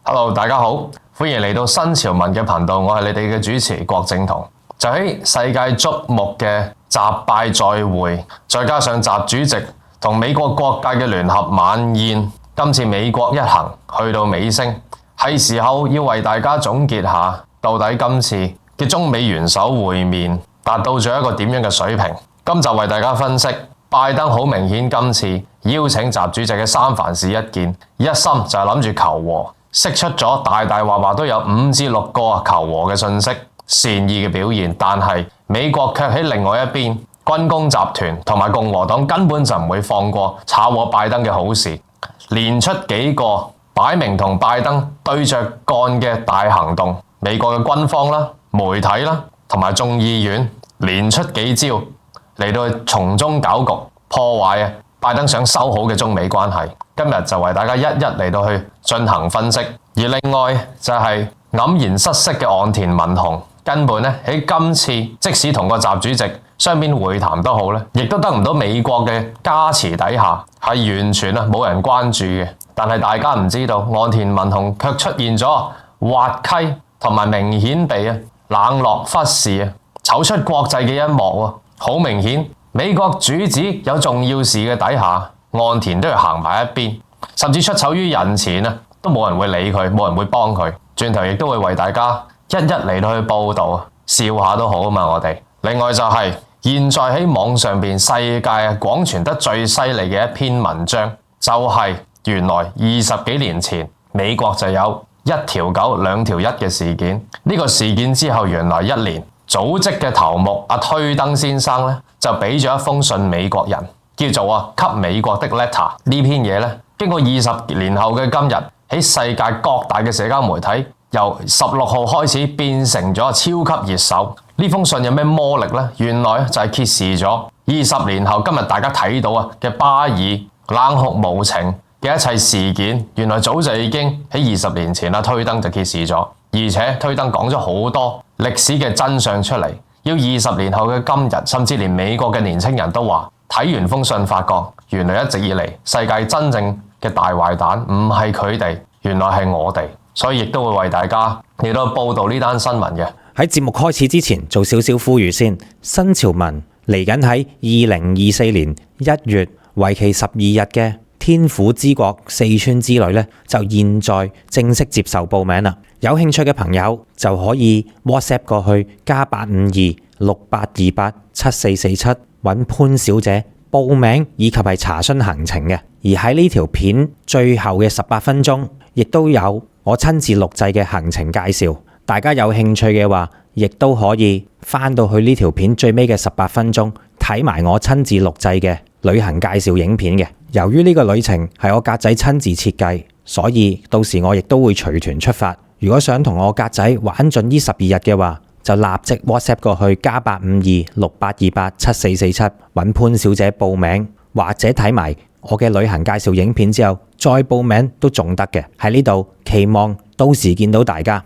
Hello，大家好，歡迎嚟到新潮文嘅頻道，我係你哋嘅主持郭正彤。就喺世界矚目嘅習拜再會，再加上習主席同美國各界嘅聯合晚宴，今次美國一行去到尾聲，係時候要為大家總結下，到底今次嘅中美元首會面達到咗一個點樣嘅水平。今集為大家分析，拜登好明顯今次邀請習主席嘅三藩市一見，一心就係諗住求和，釋出咗大大話話都有5至6個求和嘅訊息，善意嘅表現。但係美國卻喺另外一邊，軍工集團同埋共和黨根本就唔會放過炒和拜登嘅好事，連出幾個擺明同拜登對着幹嘅大行動。美國嘅軍方啦、媒體啦同埋眾議院連出幾招嚟到去從中搞局，破壞拜登想修好嘅中美關係。今日就為大家一一嚟到去進行分析。而另外就係黯然失色嘅岸田文雄，根本喺今次即使同個習主席雙邊會談都好，亦都得唔到美國嘅加持底下，係完全冇人關注嘅。但係大家唔知道，岸田文雄卻出現咗滑稽同埋明顯被冷落忽視醜出國際嘅一幕。好明顯，美國主子有重要事嘅底下，岸田都要行埋一邊，甚至出醜於人前都冇人會理佢，冇人會幫佢。轉頭亦都會為大家一一嚟到去報導，笑下都好啊嘛，我哋。另外就係現在喺網上邊世界廣傳得最犀利嘅一篇文章，就係原來20幾年前美國就有1條9、2條1嘅事件。呢個事件之後，原來1年組織嘅頭目推登先生就俾咗一封信美國人，叫做給美國的 letter。呢篇嘢經過20年後嘅今日，喺世界各大嘅社交媒體，由16號開始變成咗超級熱搜。呢封信有咩魔力呢？原來就係揭示咗20年後今日大家睇到嘅巴爾冷酷無情嘅一切事件，原來早就已經喺20年前推登就揭示咗，而且推登講咗好多歷史嘅真相出嚟。要20年後嘅今日，甚至連美國嘅年輕人都話睇完封信發覺，原來一直以嚟世界真正嘅大壞蛋唔係佢哋，原來係我哋。所以亦都會為大家嚟到報導呢單新聞嘅。喺節目開始之前，做少少呼籲先。新潮文嚟緊喺2024年1月為期12日嘅天府之國四川之旅就現在正式接受報名啦。有興趣嘅朋友就可以 WhatsApp 過去+85268287447揾潘小姐報名以及係查詢行程嘅。而喺呢條片最後嘅18分鐘，亦都有我親自錄製嘅行程介紹。大家有興趣嘅話，亦都可以翻到去呢條片最尾嘅18分鐘睇埋我親自錄製嘅旅行介紹影片嘅。由於呢個旅程係我格仔親自設計，所以到時我亦都會隨團出發。如果想同我格仔玩盡呢12日嘅話，就立即 WhatsApp 過去+85268287447揾潘小姐報名，或者睇埋我嘅旅行介紹影片之後再報名都仲得嘅。喺呢度期望到時見到大家。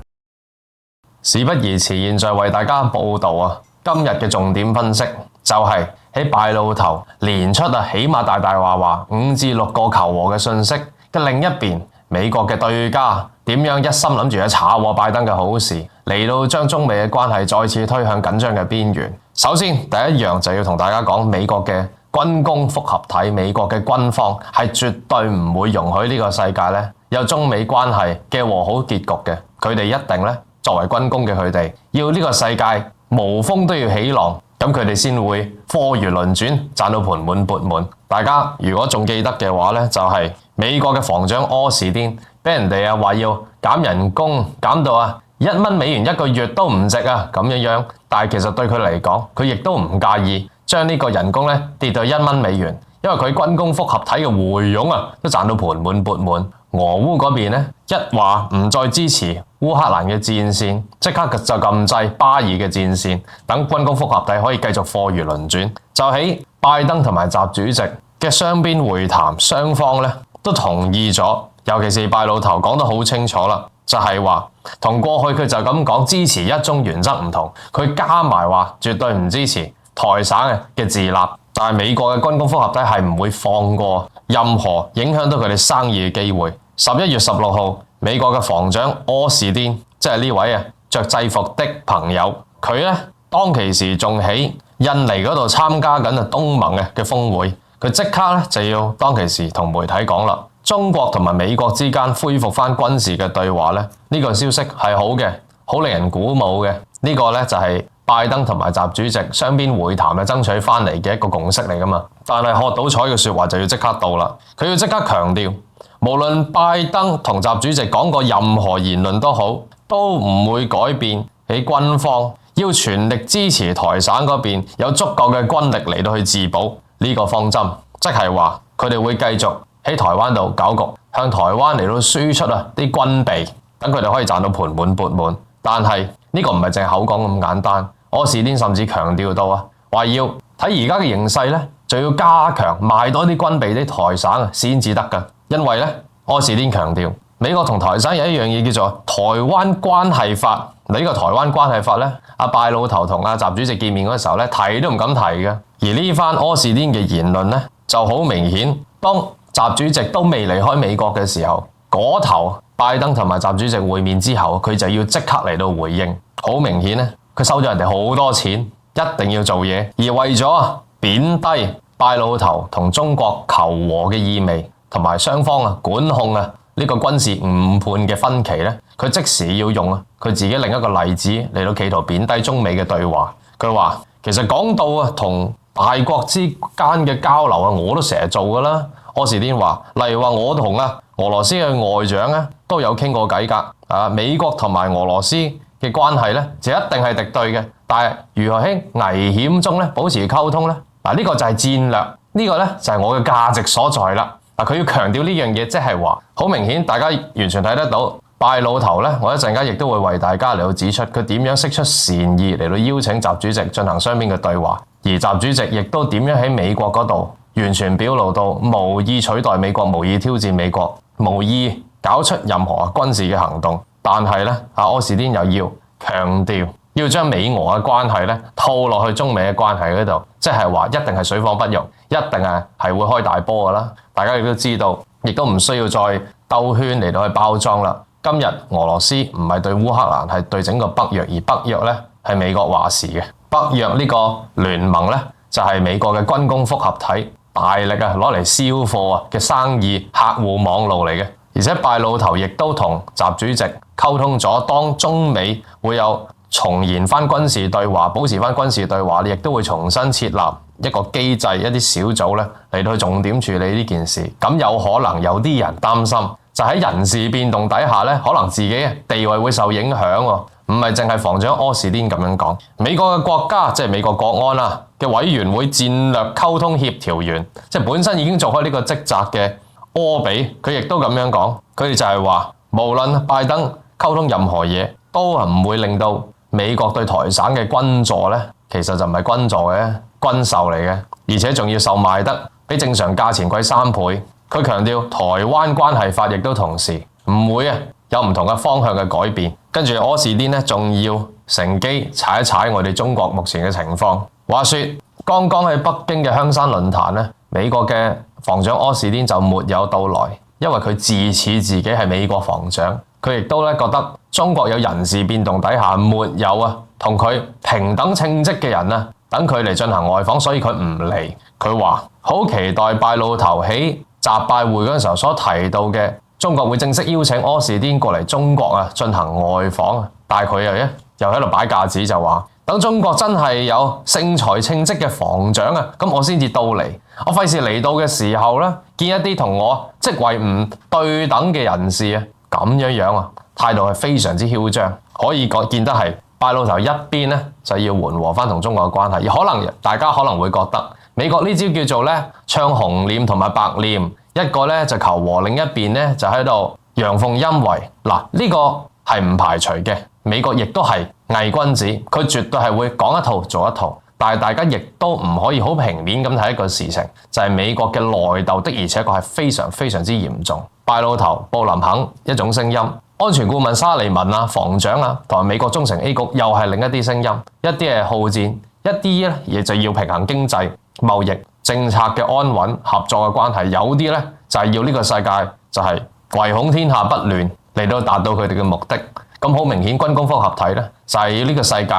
事不宜遲，現在為大家報導今日嘅重點分析就係喺拜老頭連出起碼大大話話5至6個求和嘅訊息嘅另一邊，美國嘅對家點樣一心諗住去炒和拜登嘅好事，嚟到將中美嘅關係再次推向緊張嘅邊緣。首先第一樣就要同大家講，美國嘅軍工複合體，美國嘅軍方係絕對唔會容許呢個世界有中美關係嘅和好結局嘅。佢哋一定作為軍工嘅佢哋，要呢個世界無風都要起浪，咁佢哋先會貨如輪轉，賺到盆滿缽滿。大家如果仲記得嘅話就係美國嘅防長柯士甸俾人哋話要減人工，減到1蚊美元一個月都唔值咁樣。但係其實對佢嚟講，佢亦都唔介意將呢個人工跌到1蚊美元，因為佢軍工複合體嘅回傭都賺到盆滿缽滿。俄烏嗰邊一話唔再支持烏克蘭嘅戰線，即刻就禁制巴爾嘅戰線，等軍工複合體可以繼續貨如輪轉。就喺拜登同埋習主席嘅雙邊會談，雙方都同意咗，尤其是拜老頭講得好清楚啦，就係話同過去佢就咁講支持一中原則唔同，佢加埋話絕對唔支持台省嘅自立。但係美國嘅軍工複合體係唔會放過任何影響到佢哋生意嘅機會。11月16號美國嘅防長柯士甸，即係呢位啊着制服的朋友，佢咧當其時仲喺印尼嗰度參加緊啊東盟嘅峰會，佢即刻咧就要當其時同媒體講啦，中國同埋美國之間恢復翻軍事嘅對話咧，呢個消息係好嘅，好令人鼓舞嘅。呢個咧就係拜登同埋習主席雙邊會談啊爭取翻嚟嘅一個共識嚟噶嘛。但係喝倒彩嘅說話就要即刻到啦，佢要即刻強調，無論拜登同習主席講過任何言論都好，都唔會改變喺軍方要全力支持台省嗰邊有足夠嘅軍力嚟到去自保呢個方針，即係話佢哋會繼續喺台灣度搞局，向台灣嚟到輸出啊啲軍備，等佢哋可以賺到盆滿缽滿。但係呢個唔係淨係口講咁簡單，柯士甸甚至強調到啊，話要睇而家嘅形勢咧，就要加強賣多啲軍備啲台省啊先至得㗎。因為咧，柯士甸強調美國同台省有一樣嘢叫做台灣關係法。呢個台灣關係法咧，阿拜老頭同阿習主席見面嗰時候咧，提都唔敢提嘅。而呢番柯士甸嘅言論咧，就好明顯，當習主席都未離開美國嘅時候，嗰頭拜登同埋習主席會面之後，佢就要即刻嚟到回應。好明顯咧，佢收咗人哋好多錢，一定要做嘢。而為咗貶低拜老頭同中國求和嘅意味，同埋雙方啊管控啊呢個軍事誤判嘅分歧咧，佢即時要用啊佢自己另一個例子嚟到企圖貶低中美嘅對話。佢話其實講到啊同大國之間嘅交流啊，我都成日做噶啦。柯士甸話，例如話我同俄羅斯嘅外長咧都有傾過偈㗎。美國同埋俄羅斯嘅關係咧就一定係敵對嘅，但係如何喺危險中咧保持溝通咧？呢個就係戰略，呢個咧就係我嘅價值所在啦。佢要強調呢樣嘢，即係話好明顯，大家完全睇得到拜老頭咧。我一陣間亦都會為大家嚟到指出佢點樣釋出善意嚟到邀請習主席進行雙邊嘅對話，而習主席亦都點樣喺美國嗰度完全表露到無意取代美國，無意挑戰美國，無意搞出任何軍事嘅行動。但係咧，柯士甸又要強調要將美俄嘅關係咧套落去中美嘅關係嗰度，即係話一定係水火不容，一定係會開大波㗎啦。大家亦都知道，亦都唔需要再兜圈嚟到去包裝啦。今日俄羅斯唔係對烏克蘭，係對整個北約，而北約咧係美國話事嘅。北約呢個聯盟咧就係美國嘅軍工複合體，大力啊攞嚟銷貨嘅生意客戶網路嚟嘅。而且拜老頭亦都同習主席溝通咗，當中美會有重燃翻軍事對話，保持翻軍事對話，亦都會重新設立一個機制，一啲小組咧嚟到去重點處理呢件事。咁有可能有啲人擔心，就喺人事變動底下咧，可能自己嘅地位會受影響喎。唔係淨係防長柯士甸咁樣講，美國嘅國家即係美國國安啦嘅委員會戰略溝通協調員，即係本身已經做開呢個職責嘅柯比，佢亦都咁樣講，佢哋就係話，無論拜登溝通任何嘢，都唔會令到美國對台省嘅軍助咧，其實就唔係軍助嘅，軍售嚟嘅，而且仲要售賣得比正常價錢貴3倍。佢強調台灣關係法亦都同時唔會有唔同嘅方向嘅改變。跟住柯士甸咧，仲要乘機踩一踩我哋中國目前嘅情況。話說剛剛喺北京嘅香山論壇咧，美國嘅防長柯士甸就沒有到來，因為佢自恃自己係美國防長，佢亦都咧覺得中國有人事變動底下沒有同佢平等稱職嘅人等佢嚟進行外訪，所以佢唔嚟。佢話好期待拜老頭喺習拜會嗰陣時候所提到嘅中國會正式邀請柯士甸過嚟中國進行外訪，但係佢又喺度擺架子，就話等中國真係有聖才稱職嘅防長咁我先至到嚟。我費事嚟到嘅時候咧，見一啲同我職位唔對等嘅人士咁樣態度係非常之囂張，可以見得係拜老頭一邊咧就要緩和翻同中國嘅關係，而可能大家可能會覺得美國呢招叫做咧唱紅臉同埋白臉，一個咧就求和，另一邊咧就喺度陽奉陰違。嗱，呢個係唔排除嘅，美國亦都係偽君子，佢絕對係會講一套做一套。但係大家亦都唔可以好平面咁睇一個事情，就係美國嘅內鬥的而且確係非常非常之嚴重。拜老頭布林肯一種聲音，安全顧問沙利文防長同埋美國中情 A 局又係另一啲聲音，一啲係好戰，一啲咧亦就要平衡經濟、貿易政策嘅安穩合作嘅關係，有啲咧就係要呢個世界就係唯恐天下不亂，嚟到達到佢哋嘅目的。咁好明顯，軍工複合體咧就係要呢個世界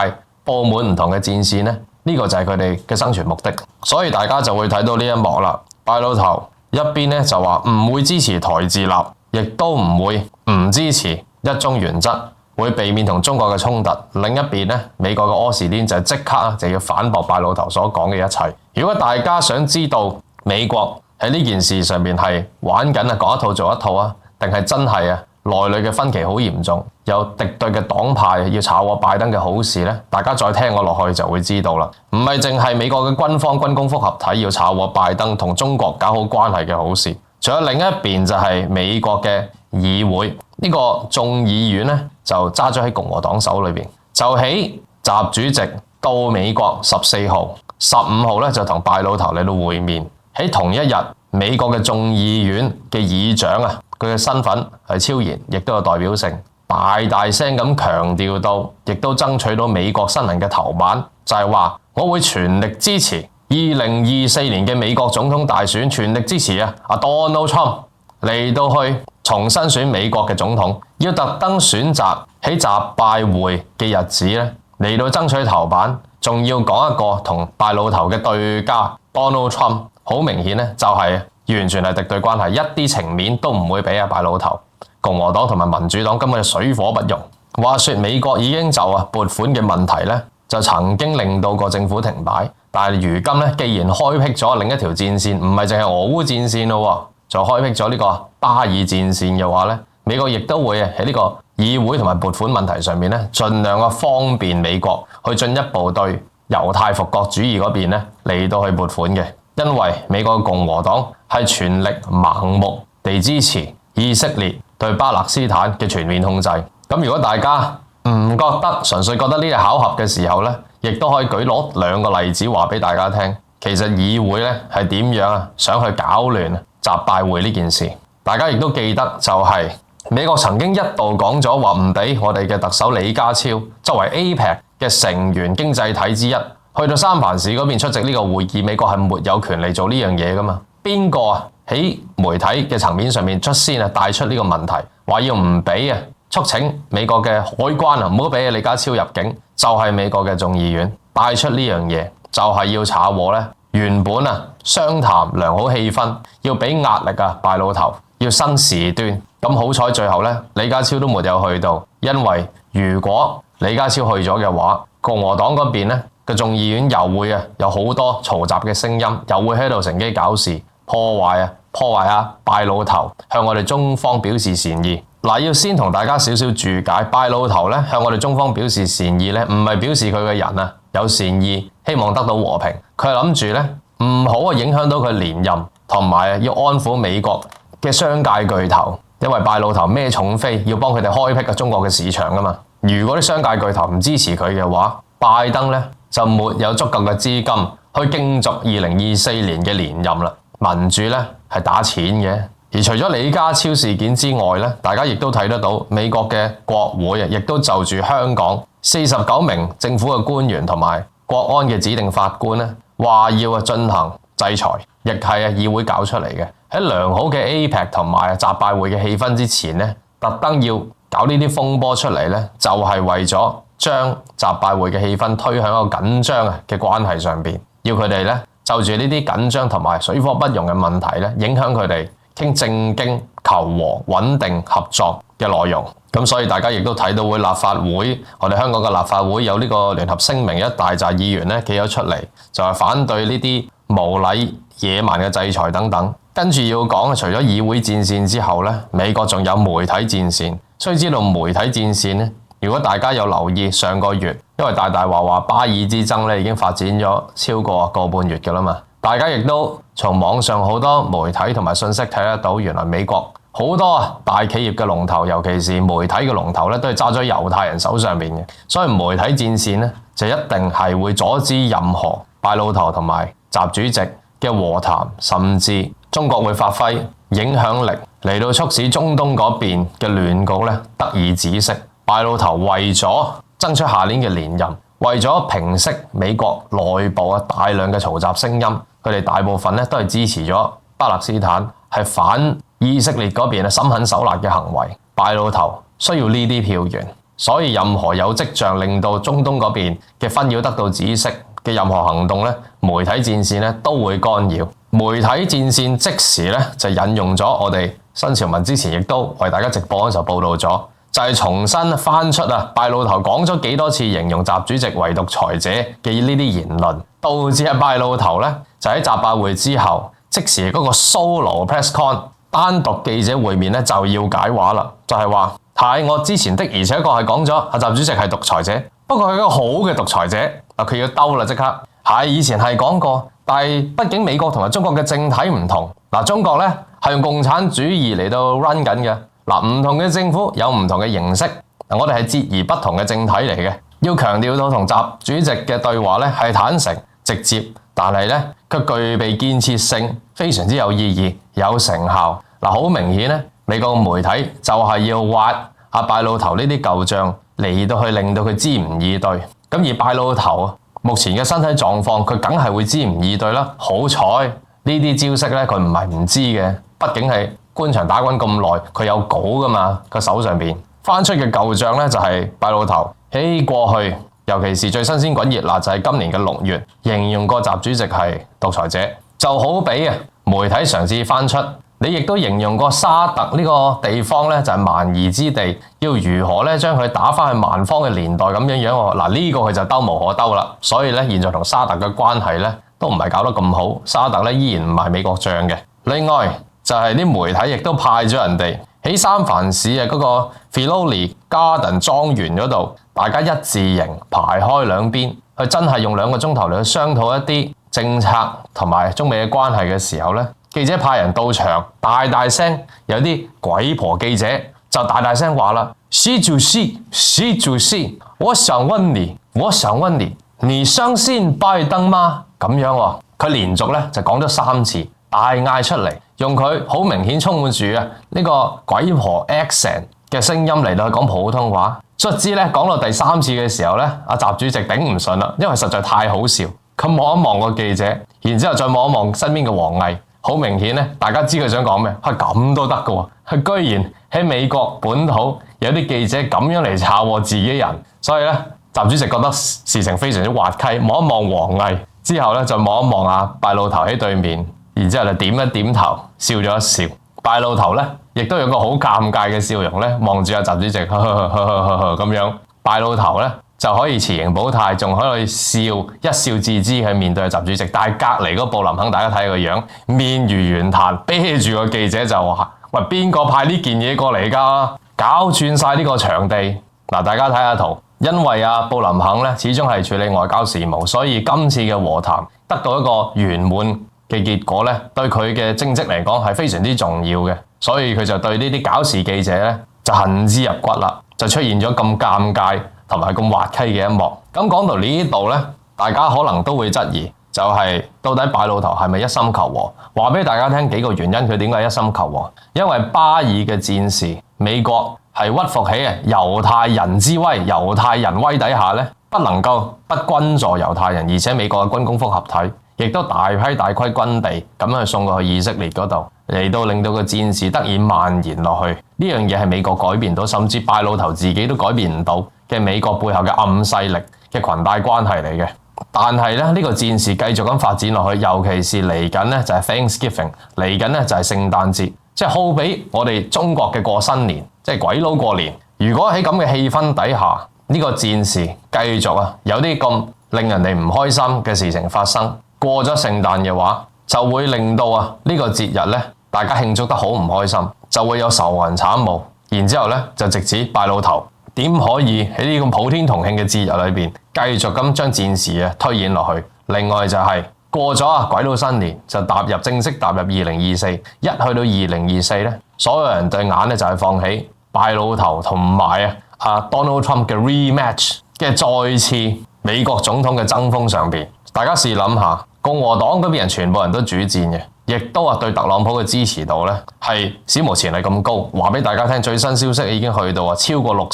佈滿唔同嘅戰線咧，呢個就係佢哋嘅生存目的。所以大家就會睇到呢一幕啦。拜老頭一邊咧就話唔會支持台自立，亦都唔會唔支持一中原則，會避免同中國嘅衝突。另一邊咧，美國嘅柯士甸就即刻就要反駁拜老頭所講嘅一切。如果大家想知道美國喺呢件事上面係玩緊啊，講一套做一套啊，定係真係啊內裏嘅分歧好嚴重，有敵對嘅黨派要炒我拜登嘅好事呢？大家再聽我落去就會知道啦。唔係淨係美國嘅軍方軍工複合體要炒我拜登同中國搞好關係嘅好事，仲有另一邊就係美國嘅議會呢個眾議院呢，就揸咗喺共和黨手裏邊，就喺習主席到美國14號、15號咧就同拜老頭嚟到會面。喺同一日，美國嘅眾議院嘅議長啊，佢嘅身份係超然，亦都有代表性，大聲咁強調到，亦都爭取到美國新聞嘅頭版，就係話我會全力支持2024年嘅美國總統大選，全力支持啊Donald Trump 嚟到去重新選美國嘅總統，要特登選擇喺習拜會嘅日子咧嚟到爭取頭版，仲要講一個同拜老頭嘅對家 Donald Trump。好明顯咧，就係完全係敵對關係，一啲情面都唔會俾阿拜老頭。共和黨同埋民主黨根本係水火不容。話說美國已經就撥款嘅問題咧，就曾經令到個政府停擺，但係如今咧，既然開闢咗另一條戰線，唔係淨係俄烏戰線咯，就開闢咗呢個巴以戰線嘅話咧，美國亦都會喺呢個議會同埋撥款問題上面咧，盡量嘅方便美國去進一步對猶太復國主義嗰邊咧嚟到去撥款嘅。因為美國共和黨係全力盲目地支持以色列對巴勒斯坦嘅全面控制。咁如果大家唔覺得，純粹覺得呢係巧合嘅時候呢，亦都可以舉攞兩個例子話俾大家聽。其實議會呢係點樣想去搞亂習拜會呢件事。大家亦都記得就係美國曾經一度講咗話唔俾我哋嘅特首李家超作為 APEC 嘅成員經濟體之一，去到三藩市嗰邊出席呢個會議，美國係沒有權利做呢樣嘢噶嘛？邊個喺媒體嘅層面上面出先帶出呢個問題，話要唔俾促請美國嘅海關唔好俾李家超入境，就係美國嘅眾議院帶出呢樣嘢，就係要炒和咧。原本商談良好氣氛，要俾壓力拜老頭，要生事端。咁好彩最後咧，李家超都沒有去到，因為如果李家超去咗嘅話，共和黨嗰邊咧嘅眾議院又會有好多嘈雜嘅聲音，又會喺度乘機搞事，破壞拜老頭向我哋中方表示善意。嗱，要先同大家少少注解，拜老頭咧向我哋中方表示善意咧，唔係表示佢嘅人有善意，希望得到和平，佢係諗住咧唔好影響到佢連任，同埋要安撫美國嘅商界巨頭，因為拜老頭孭重飛要幫佢哋開闢中國嘅市場噶嘛。如果啲商界巨頭唔支持佢嘅話，拜登咧就沒有足夠嘅資金去競逐2024年嘅連任啦。民主咧係打錢嘅。而除咗李家超事件之外咧，大家亦都睇得到美國嘅國會亦都就住香港49名政府嘅官員同埋國安嘅指定法官咧，話要進行制裁，亦係議會搞出嚟嘅。喺良好嘅 APEC 同埋習拜會嘅氣氛之前咧，特登要搞呢啲風波出嚟咧，就係為咗將習拜會嘅氣氛推向一個緊張嘅關係上邊，要佢哋咧就住呢啲緊張同埋水火不容嘅問題咧，影響佢哋傾正經求和穩定合作嘅內容。咁所以大家亦都睇到會立法會，我哋香港嘅立法會有呢個聯合聲明，一大紮議員咧企咗出嚟，就係反對呢啲無禮野蠻嘅制裁等等。跟住要講，除咗議會戰線之後咧，美國仲有媒體戰線。須知道媒體戰線咧，如果大家有留意上個月，因為大話巴以之爭咧已經發展咗超過個半月㗎啦嘛，大家亦都從網上好多媒體同埋信息睇得到，原來美國好多大企業嘅龍頭，尤其是媒體嘅龍頭咧，都係揸咗猶太人手上邊嘅，所以媒體戰線咧就一定係會阻止任何拜老頭同埋習主席嘅和談，甚至中國會發揮影響力嚟到促使中東嗰邊嘅亂局咧得以止息。拜老頭為咗爭取下年嘅連任，為咗平息美國內部大量嘅嘈雜聲音，佢哋大部分咧都係支持咗巴勒斯坦，係反以色列嗰邊心狠手辣嘅行為。拜魯頭需要呢啲票源，所以任何有跡象令到中東嗰邊嘅紛擾得到止息嘅任何行動咧，媒體戰線咧都會干擾。媒體戰線即時咧就引用咗我哋新潮文之前亦都為大家直播嗰時候報道咗，就係重新翻出拜魯頭講咗幾多次形容習主席為獨裁者嘅呢啲言論，導致拜魯頭咧就喺習拜會之後即時嗰個 solo press con 單獨記者會面咧就要解話啦，就係話係我之前的而且確係講咗習主席係獨裁者，不過係一個好嘅獨裁者。佢要兜啦，即刻係以前係講過，但係畢竟美國同埋中國嘅政體唔同，中國咧係用共產主義嚟到 run 緊嘅，唔同嘅政府有唔同嘅形式，我哋係截而不同嘅政體嚟嘅，要強調到同習主席嘅對話咧係坦誠直接，但係咧卻具備建設性，非常之有意義有成效。好明顯咧，美國媒體就係要挖拜魯頭呢啲舊賬嚟到去令到佢支吾以對。咁而拜魯頭目前嘅身體狀況，佢梗係會支吾以對啦。好彩呢啲招式咧，佢唔係唔知嘅，畢竟係官場打滾咁耐，佢有稿噶嘛，佢手上邊翻出嘅舊賬咧就係拜魯頭喺過去，尤其是最新鮮滾熱辣就係今年嘅6月，形容過習主席係獨裁者，就好比媒體嘗試翻出。你亦都形容過沙特呢個地方咧就係蠻夷之地，要如何咧將佢打翻去蠻荒嘅年代咁樣喎。呢個佢就兜無可兜啦。所以咧現在同沙特嘅關係咧都唔係搞得咁好，沙特咧依然唔係美國賬嘅。另外就係啲媒體亦都派咗人哋喺三藩市嗰個 Filoni Garden 莊園嗰度，大家一字形排開兩邊，佢真係用2個鐘頭嚟去商討一啲政策同埋中美嘅關係嘅時候咧。記者派人到場，大聲，有啲鬼婆記者就大聲話啦：習主席，我想問你，你相信拜登嗎？咁樣喎，佢連續咧就講咗3次，大嗌出嚟，用佢好明顯充滿住呢個鬼婆 accent 嘅聲音嚟到去講普通話。卒之咧講到第3次嘅時候咧，習主席頂唔順啦，因為實在太好笑。佢望一望個記者，然之後再望一望身邊嘅王毅。好明顯咧，大家知佢想講咩？咁都得嘅喎，佢居然喺美國本土有啲記者咁樣嚟炒喎自己人，所以咧，習主席覺得事情非常之滑稽，望一望王毅之後咧，就望一望拜魯頭喺對面，然之後就點一點頭，笑咗一笑。拜魯頭咧，亦都有個好尷尬嘅笑容咧，望住習主席，咁樣。拜魯頭咧，就可以持盈保泰，仲可以笑一笑置之去面對習主席。但係隔離嗰布林肯，大家睇個樣，面如圓彈，啤住個記者就話：喂，邊個派呢件嘢過嚟㗎？搞轉晒呢個場地。大家睇下圖，因為布林肯咧始終係處理外交事務，所以今次嘅和談得到一個圓滿嘅結果咧，對佢嘅政績嚟講係非常之重要嘅。所以佢就對呢啲搞事記者咧就恨之入骨啦，就出現咗咁尷尬同埋咁滑稽嘅一幕。咁講到呢度咧，大家可能都會質疑，就係到底拜魯頭係咪一心求和？話俾大家聽幾個原因，佢點解一心求和？因為巴爾嘅戰事，美國係屈服喺猶太人之威、猶太人威底下咧，不能夠不軍助猶太人，而且美國嘅軍工複合體，亦都大批大規軍備咁樣去送過去以色列嗰度，嚟到令到個戰事得以蔓延落去。呢樣嘢係美國改變到，甚至拜魯頭自己都改變唔到嘅美國背後嘅暗勢力嘅裙帶關係嚟嘅。但係咧，呢個戰事繼續咁發展落去，尤其是嚟緊咧就係 Thanksgiving， 嚟緊咧就係聖誕節，即係好比我哋中國嘅過新年，即係鬼佬過年。如果喺咁嘅氣氛底下，呢個戰事繼續有啲咁令人哋唔開心嘅事情發生，過咗聖誕嘅話，就會令到呢個節日咧，大家慶祝得好唔開心，就會有愁雲慘霧。然之後咧就直指拜魯頭點可以喺呢咁普天同慶嘅節日裏邊繼續咁將戰事推演落去。另外就係過咗鬼佬新年，就正式踏入2024，一去到2024咧，所有人對眼咧就係放喺拜魯頭同埋Donald Trump 嘅 rematch 嘅再次美國總統嘅爭鋒上邊。大家試諗下，共和黨嗰邊人全部人都主戰嘅，亦都對特朗普嘅支持度咧係史無前例咁高。話俾大家聽，最新消息已經去到超過60%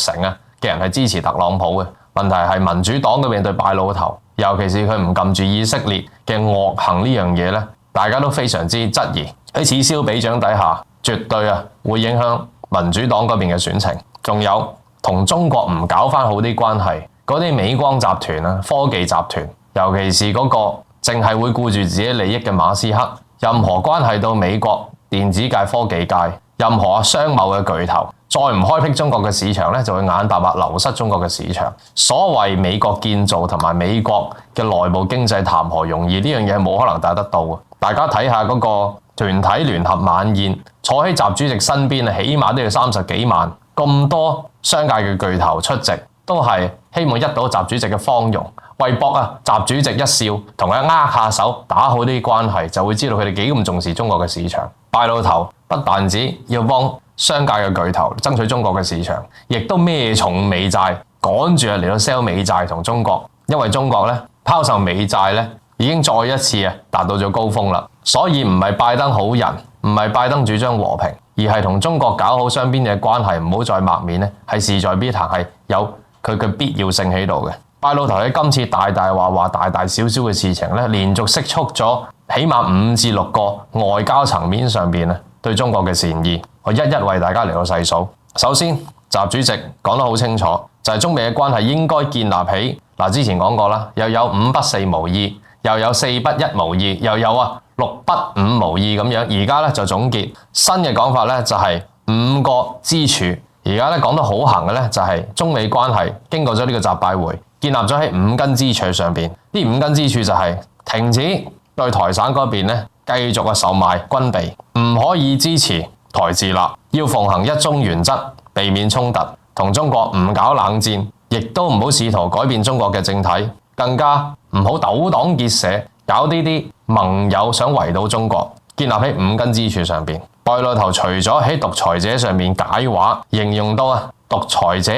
嘅人係支持特朗普嘅。問題係民主黨嗰邊對拜魯頭，尤其是佢唔撳住以色列嘅惡行呢樣嘢咧，大家都非常之質疑。喺此消彼長底下，絕對會影響民主黨嗰邊嘅選情，仲有同中國唔搞翻好啲關係，嗰啲美光集團啊、科技集團，尤其是嗰個淨係會顧住自己利益嘅馬斯克，任何關係到美國電子界、科技界，任何商貿嘅巨頭，再唔開闢中國嘅市場咧，就會眼白白流失中國嘅市場。所謂美國建造同埋美國嘅內部經濟談何容易？呢樣嘢係冇可能達得到嘅。大家睇下嗰個團體聯合晚宴，坐喺習主席身邊啊，起碼都要30幾萬，咁多商界嘅巨頭出席，都係希望一睹習主席嘅芳容，為博啊習主席一笑，同佢握下手，打好啲關係，就會知道佢哋幾咁重視中國嘅市場。拜老頭不但止要幫商界嘅巨頭爭取中國嘅市場，亦都孭重美債，趕住嚟到 sell 美債同中國，因為中國咧拋售美債咧已經再一次達到咗高峰啦。所以唔係拜登好人，唔係拜登主張和平，而係同中國搞好雙邊嘅關係，唔好再抹面咧，係勢在必行，係有佢嘅必要性喺度嘅。拜老頭喺今次大大話大大小小嘅事情咧，連續釋出咗起碼5至6個外交層面上邊咧對中國嘅善意，我一一為大家嚟到細數。首先，習主席講得好清楚，就係中美嘅關係應該建立起之前講過啦，又有5不4無2，又有4不1無2，又有6不5無2咁樣。而家咧就總結新嘅講法咧，就係5個支柱。而家咧講得好行嘅咧，就係中美關係經過咗呢個習拜會，建立咗喺5根支柱上邊。呢5根支柱就係停止對台省嗰邊咧繼續售賣軍備，唔可以支持台自立，要奉行一中原則，避免衝突，同中國唔搞冷戰，亦都唔好試圖改變中國嘅政體，更加唔好糾黨結社，搞呢啲盟友想圍堵中國。建立喺5根支柱上邊。拜老頭除咗喺獨裁者上面解話，形容到獨裁者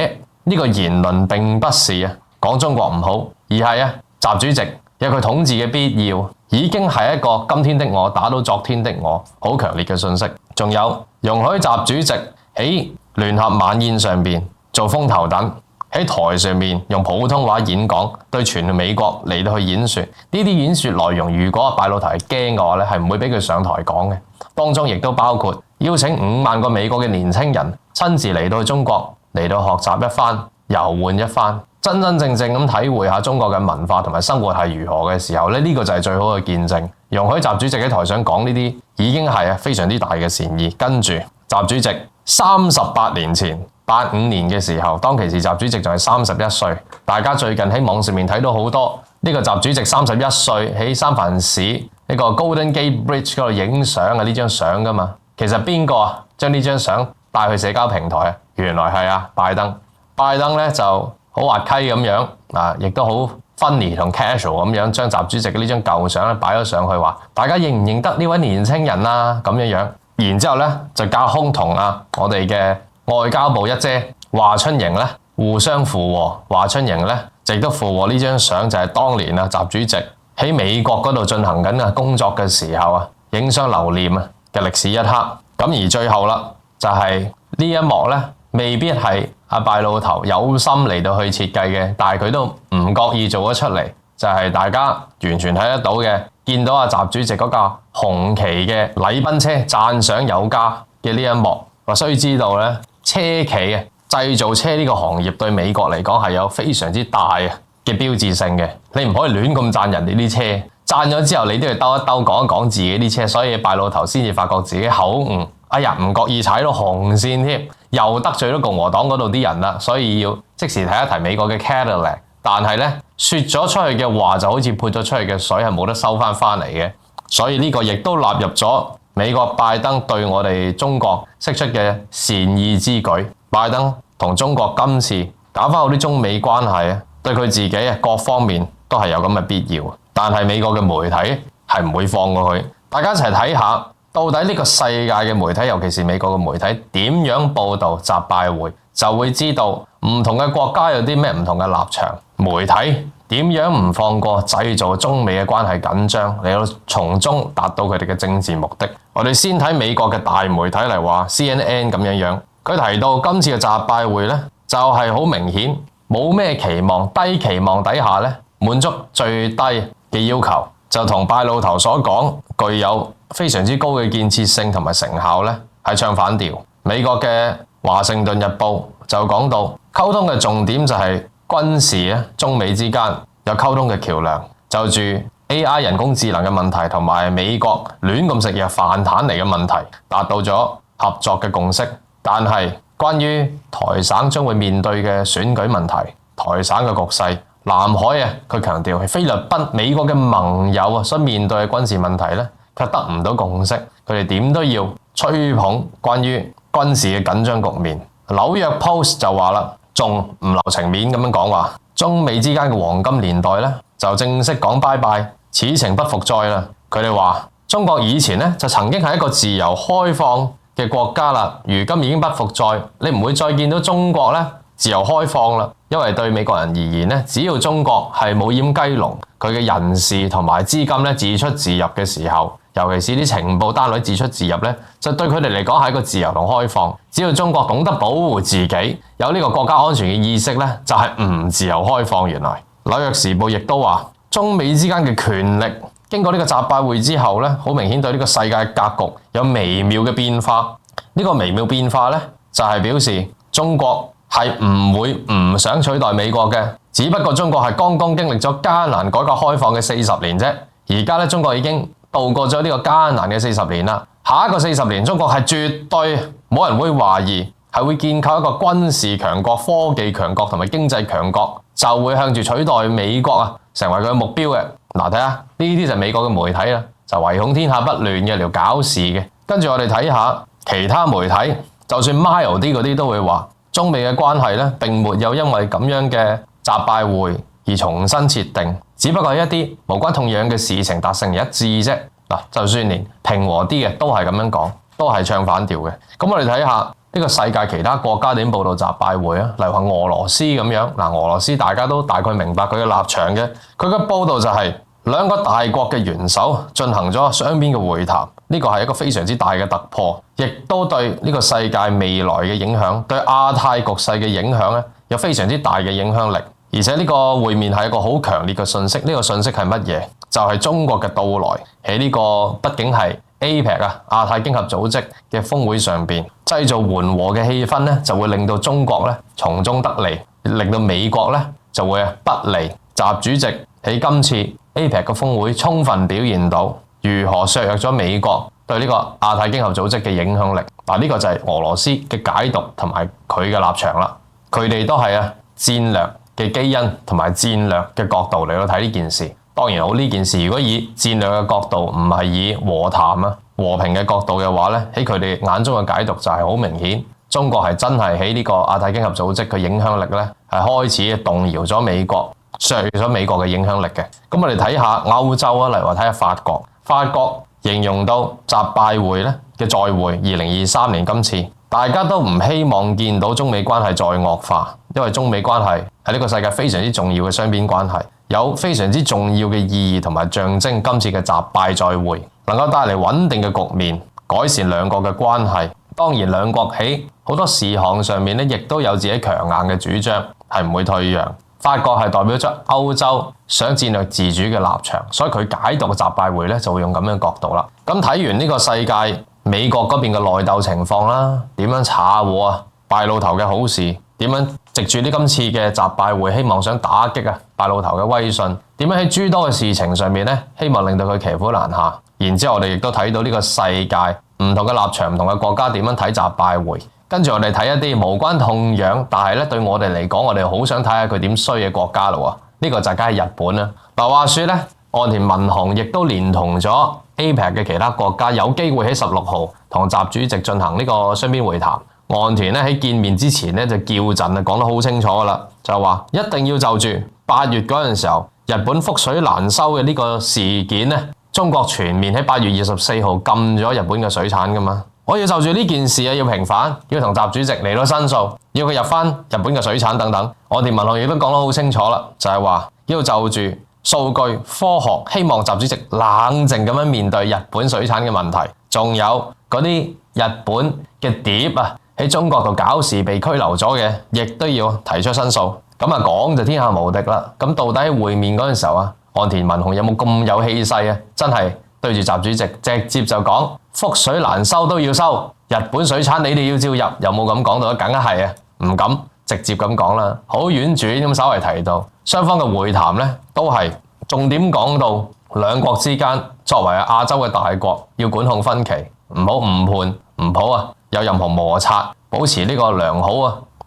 呢個言論並不是講中國唔好，而係習主席有佢統治嘅必要，已經係一個今天的我打倒昨天的我好強烈嘅信息。仲有容許習主席喺聯合晚宴上邊做風頭躉，喺台上面用普通話演講，對全美國嚟到去演說。呢啲演說內容，如果拜老頭係驚嘅話咧，係唔會俾佢上台講嘅。當中亦都包括邀請5萬個美國嘅年輕人親自嚟到中國，嚟到學習一番、遊玩一番，真真正正咁體會下中國嘅文化同埋生活係如何嘅時候咧，呢個就係最好嘅見證。容許習主席喺台上講呢啲，已經係非常之大嘅善意。跟住習主席38年前85年嘅時候，當其時習主席就係31歲。大家最近喺網上面睇到好多呢個習主席31歲喺三藩市呢個 Golden Gate Bridge 嗰度影相呢張相噶嘛。其實邊個將呢張相帶去社交平台？原來係拜登。拜登咧就好滑稽咁樣亦都好 funny 同 casual 咁樣將習主席嘅呢張舊相咧擺咗上去，話大家認唔認得呢位年輕人啊咁樣樣。然之後咧就隔空同我哋嘅外交部一姐華春瑩咧互相附和。華春瑩咧亦都附和呢張相，就係當年習主席喺美國嗰度進行緊工作嘅時候影相留念嘅歷史一刻。咁而最後啦，就係呢一幕咧，未必係拜老頭有心嚟到去設計嘅，但係佢都唔覺意做咗出嚟，就係大家完全睇得到嘅，見到習主席嗰架紅旗嘅禮賓車讚賞有加嘅呢一幕。我須知道咧，車企製造車呢個行業對美國嚟講係有非常之大嘅標誌性嘅，你唔可以亂咁讚人哋啲車，讚咗之後你都要兜一兜講一講自己啲車，所以拜老頭先至發覺自己口誤，哎呀唔覺意踩到紅線添，又得罪咗共和黨嗰度啲人啦，所以要即時提一提美國嘅 Cadillac。但係咧說咗出去嘅話就好似潑咗出去嘅水，係冇得收翻嚟嘅，所以呢個亦都納入咗美國拜登對我哋中國釋出嘅善意之舉。拜登同中國今次搞翻好啲中美關係對佢自己各方面都係有咁嘅必要。但係美國嘅媒體係唔會放過佢。大家一齊睇下，到底呢個世界嘅媒體，尤其是美國嘅媒體點樣報導習拜會，就會知道唔同嘅國家有啲咩唔同嘅立場。媒體點樣唔放過製造中美嘅關係緊張，嚟到從中達到佢哋嘅政治目的。我哋先睇美國嘅大媒體嚟話 CNN 咁樣樣，佢提到今次嘅習拜會咧，就係好明顯冇咩期望，低期望底下咧滿足最低嘅要求，就同拜老頭所講具有非常之高嘅建設性同埋成效咧係唱反調。美國嘅華盛頓日報就講到，溝通嘅重點就係軍事啊，中美之間有溝通嘅橋梁，就住 AI 人工智能嘅問題同埋美國亂咁食嘢飯壇嚟嘅問題，達到咗合作嘅共識。但係關於台省將會面對嘅選舉問題、台省嘅局勢、南海啊，佢強調係菲律賓、美國嘅盟友啊所面對嘅軍事問題咧，卻得唔到共識。佢哋點都要吹捧關於軍事嘅緊張局面。紐約 Post 就話啦，仲唔留情面咁樣講話，中美之間嘅黃金年代咧就正式講拜拜，此情不復再啦。佢哋話中國以前咧就曾經係一個自由開放嘅國家啦，如今已經不復再，你唔會再見到中國咧自由開放啦。因為對美國人而言咧，只要中國係冇掩雞籠，佢嘅人事同埋資金咧自出自入嘅時候，尤其是啲情報單位自出自入咧，就對佢哋嚟講係一個自由同開放。只要中國懂得保護自己，有呢個國家安全嘅意識咧，就係唔自由開放。原來紐約時報亦都話，中美之間嘅權力經過呢個習拜會之後咧，好明顯對呢個世界格局有微妙嘅變化。呢個微妙變化咧，就係表示中國係唔會唔想取代美國嘅，只不過中國係剛剛經歷咗艱難改革開放嘅40年啫。而家咧，中國已經度過咗呢個艱難嘅40年啦。下一個40年，中國係絕對冇人會懷疑係會建構一個軍事強國、科技強國同埋經濟強國，就會向住取代美國啊，成為佢嘅目標嘅。嗱，睇下呢啲就係美國嘅媒體啦，就唯恐天下不亂嘅嚟搞事嘅。跟住我哋睇下其他媒體，就算 mild 啲嗰啲都會話，中美嘅關係咧並沒有因為咁樣嘅習拜會而重新設定，只不過係一啲無關痛癢嘅事情達成一致啫。嗱，就算連平和啲嘅都係咁樣講，都係唱反調嘅。咁我哋睇下呢個世界其他國家點報道習拜會啊？例如話俄羅斯咁樣，嗱，俄羅斯大家都大概明白佢嘅立場嘅，佢嘅報道就係兩個大國嘅元首進行咗雙邊嘅會談，呢個係一個非常之大嘅突破，亦都對呢個世界未來嘅影響，對亞太局勢嘅影響咧，有非常之大嘅影響力。而且呢個會面係一個好強烈嘅訊息，呢個訊息係乜嘢？就係中國嘅到來喺呢個畢竟係 APEC 啊，亞太經合組織嘅峰會上邊製造緩和嘅氣氛咧，就會令到中國咧從中得利，令到美國咧就會不利。習主席喺今次 APEC 嘅峰會充分表現到如何削弱咗美國對呢個亞太經合組織嘅影響力。嗱，呢個就係俄羅斯嘅解讀同埋佢嘅立場啦。佢哋都係戰略嘅基因同埋戰略嘅角度嚟到睇呢件事。當然好，呢件事如果以戰略嘅角度，唔係以和談和平嘅角度嘅話咧，喺佢哋眼中嘅解讀就係好明顯，中國係真係喺呢個亞太經合組織嘅影響力咧，係開始動搖咗美國，削弱咗美國嘅影響力嘅。咁我哋睇下歐洲啊，例如話睇下法國，法國形容到習拜會咧嘅再會，2023年今次大家都唔希望見到中美關係再惡化，因為中美關係係呢個世界非常之重要嘅雙邊關係，有非常之重要嘅意義同埋象徵。今次嘅習拜再會能夠帶嚟穩定嘅局面，改善兩國嘅關係。當然兩國喺好多事項上面咧，亦都有自己強硬嘅主張，係唔會退讓。法國係代表咗歐洲想戰略自主嘅立場，所以佢解讀嘅習拜會咧就會用咁樣嘅角度啦。咁睇完呢個世界美國嗰邊嘅內鬥情況啦，點樣查禍啊，敗露頭嘅好事，點樣藉住呢今次嘅習拜會，希望想打擊敗露頭嘅威信，點樣喺諸多嘅事情上面咧，希望令到佢騎虎難下。然之後我哋亦都睇到呢個世界唔同嘅立場、唔同嘅國家點樣睇習拜會。跟住我哋睇一啲無關痛癢，但係咧對我哋嚟講，我哋好想睇下佢點衰嘅國家咯。呢個就梗係日本啦。嗱，話說咧，岸田文雄亦都連同咗 APEC 嘅其他國家，有機會喺16號同習主席進行呢個雙邊會談。岸田咧喺見面之前咧就叫陣講得好清楚噶啦，就話一定要就住8月嗰陣時候日本覆水難收嘅呢個事件咧，中國全面喺8月24號禁咗日本嘅水產噶嘛。我要就住呢件事要平反，要同習主席嚟到申訴，要佢入翻日本嘅水產等等。岸田文雄亦都講得好清楚啦，就係話要就住數據科學，希望習主席冷靜咁樣面對日本水產嘅問題。仲有嗰啲日本嘅碟喺中國度搞事被拘留咗嘅，亦都要提出申訴。咁講就天下無敵啦。咁到底喺會面嗰陣時候岸田文雄有冇咁有氣勢真係對住習主席直接就講覆水難收都要收，日本水產你哋要照入，有冇咁講到？梗係啊，唔敢直接咁講啦，好婉轉咁稍微提到，雙方嘅會談呢都係重點講到兩國之間作為亞洲嘅大國要管控分歧，唔好誤判，唔好有任何摩擦，保持呢個良好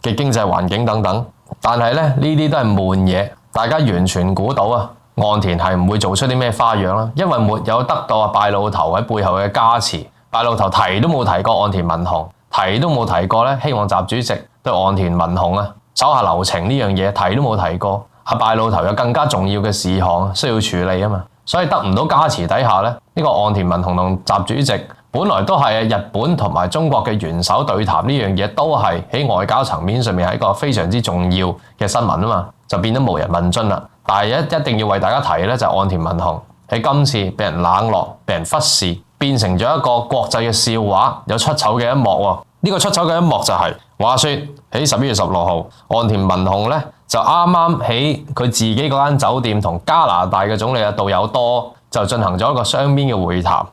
嘅經濟環境等等。但係呢啲都係悶嘢，大家完全估到岸田係唔會做出啲咩花樣啦，因為沒有得到拜老頭喺背後嘅加持，拜老頭提都冇提過岸田文雄，提都冇提過希望習主席對岸田文雄手下留情呢樣嘢提都冇提過。拜老頭有更加重要嘅事項需要處理嘛，所以得唔到加持底下呢個岸田文雄同習主席本來都係日本同埋中國嘅元首對談呢樣嘢，都係喺外交層面上面係一個非常之重要嘅新聞嘛，就變得無人問津啦。但係一定要為大家提就係岸田文雄喺今次被人冷落、被人忽視，變成咗一個國際嘅笑話，有出醜嘅一幕喎。呢個出醜嘅一幕就係話說喺11月16號，岸田文雄就啱啱喺佢自己嗰間酒店同加拿大嘅總理杜友多就進行咗一個雙邊嘅會談。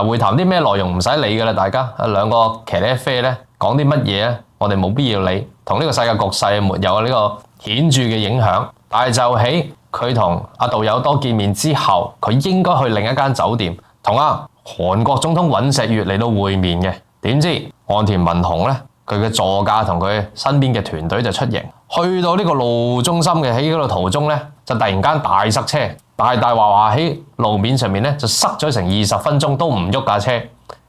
會談啲咩內容唔使理㗎啦，大家兩個騎呢啡講啲乜嘢我哋冇必要理，同呢個世界局勢沒有呢個顯著嘅影響。但係就喺佢同杜友多見面之後，佢應該去另一間酒店同韓國總統尹錫悅嚟到會面嘅。點知岸田文雄佢嘅座駕同佢身邊嘅團隊就出營，去到呢個路中心嘅喺嗰度途中就突然間大塞車，大話喺路面上面就塞咗成20分鐘都唔喐架車。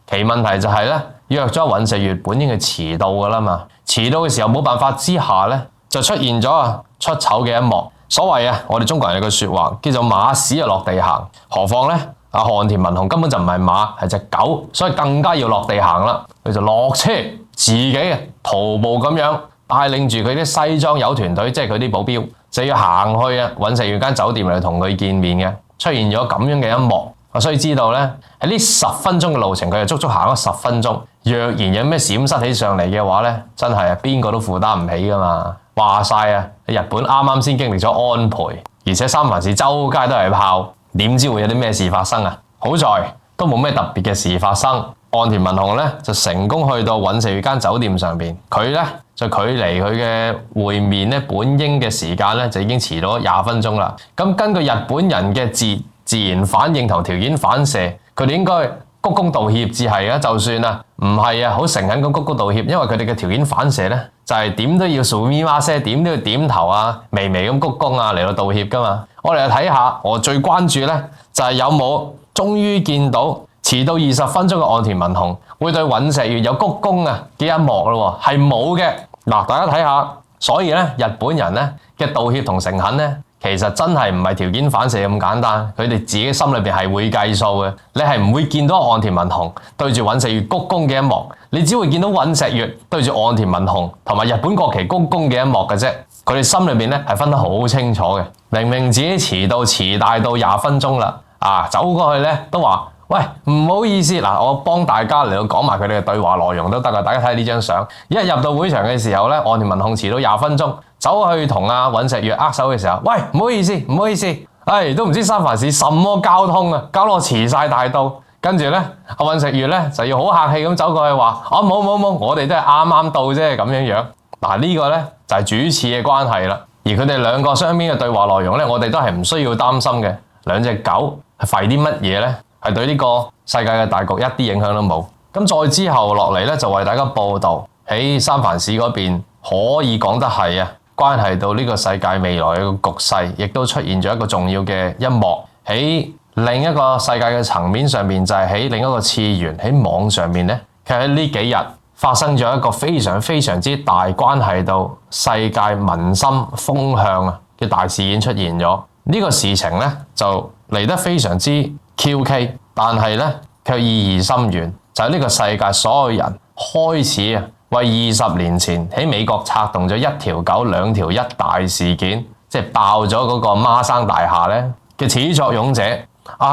其問題就係約咗尹錫悅本應係遲到㗎啦嘛，遲到嘅時候冇辦法之下就出現咗出醜嘅一幕。所謂我哋中國人有句說話叫做馬屎落地行，何況岸田文雄根本就唔係馬，係隻狗，所以更加要落地行啦。佢就落車自己徒步咁樣帶領住佢啲西裝友團隊，即係佢啲保鏢，就要行去尹錫悅間酒店嚟同佢見面嘅。出現咗咁樣嘅一幕，所以知道喺呢10分鐘嘅路程，佢就足足行咗10分鐘。若然有咩閃失起上嚟嘅話真係邊個都負擔唔起噶嘛。話晒日本啱啱先經歷咗安倍，而且三藩市周街都係炮，點知會有啲咩事發生好在都冇咩特別嘅事發生。岸田文雄就成功去到尹錫悅間酒店上邊，佢就距離佢嘅會面本應嘅時間就已經遲咗20分鐘啦。咁根據日本人嘅自然反應同條件反射，佢哋應該鞠躬道歉至係就算唔係好誠懇咁鞠躬道歉，因為佢哋嘅條件反射就係點都要數咪媽聲，點都要點頭微微咁鞠躬嚟到道歉噶嘛。我哋嚟睇下，我最關注就係有冇終於見到遲到20分鐘嘅岸田文雄會對尹錫悅有鞠躬嘅一幕咯，係冇嘅。嗱，大家睇下，所以日本人嘅道歉同誠懇其實真係唔係條件反射咁簡單，佢哋自己心裏邊係會計數嘅。你係唔會見到岸田文雄對住尹錫悅鞠躬嘅一幕，你只會見到尹錫悅對住岸田文雄同埋日本國旗鞠躬嘅一幕嘅啫。佢哋心裏邊係分得好清楚嘅。明明自己遲大到20分鐘啦，走過去都話喂，唔好意思，我幫大家嚟到講埋佢哋嘅對話內容都得㗎。大家睇下呢張相，一入到會場嘅時候岸田文雄遲到20分鐘，走去同尹錫悅握手嘅時候，喂，唔好意思，都唔知三藩市什麼交通搞到我遲晒大到。跟住尹錫悅就要好客氣咁走過去話，冇，我哋都係啱啱到啫，咁樣樣。呢個就係主次嘅關係啦。而佢哋兩個雙邊嘅對話內容我哋都係唔需要擔心嘅。兩隻狗係吠啲乜嘢係對呢個世界嘅大局一啲影響都冇。咁再之後落嚟就為大家報道喺三藩市嗰邊可以講得係關係到呢個世界未來嘅局勢，亦都出現咗一個重要嘅一幕。喺另一個世界嘅層面上面，就係喺另一個次元喺網上面其實喺呢幾日發生咗一個非常非常之大關係到世界民心風向嘅大事件出現咗。呢個事情就嚟得非常之蹊蹺，但係卻意義深遠。就係呢個世界所有人開始為20年前喺美國策動咗1條9、2條1大事件，即係爆咗嗰個孖生大廈嘅始作俑者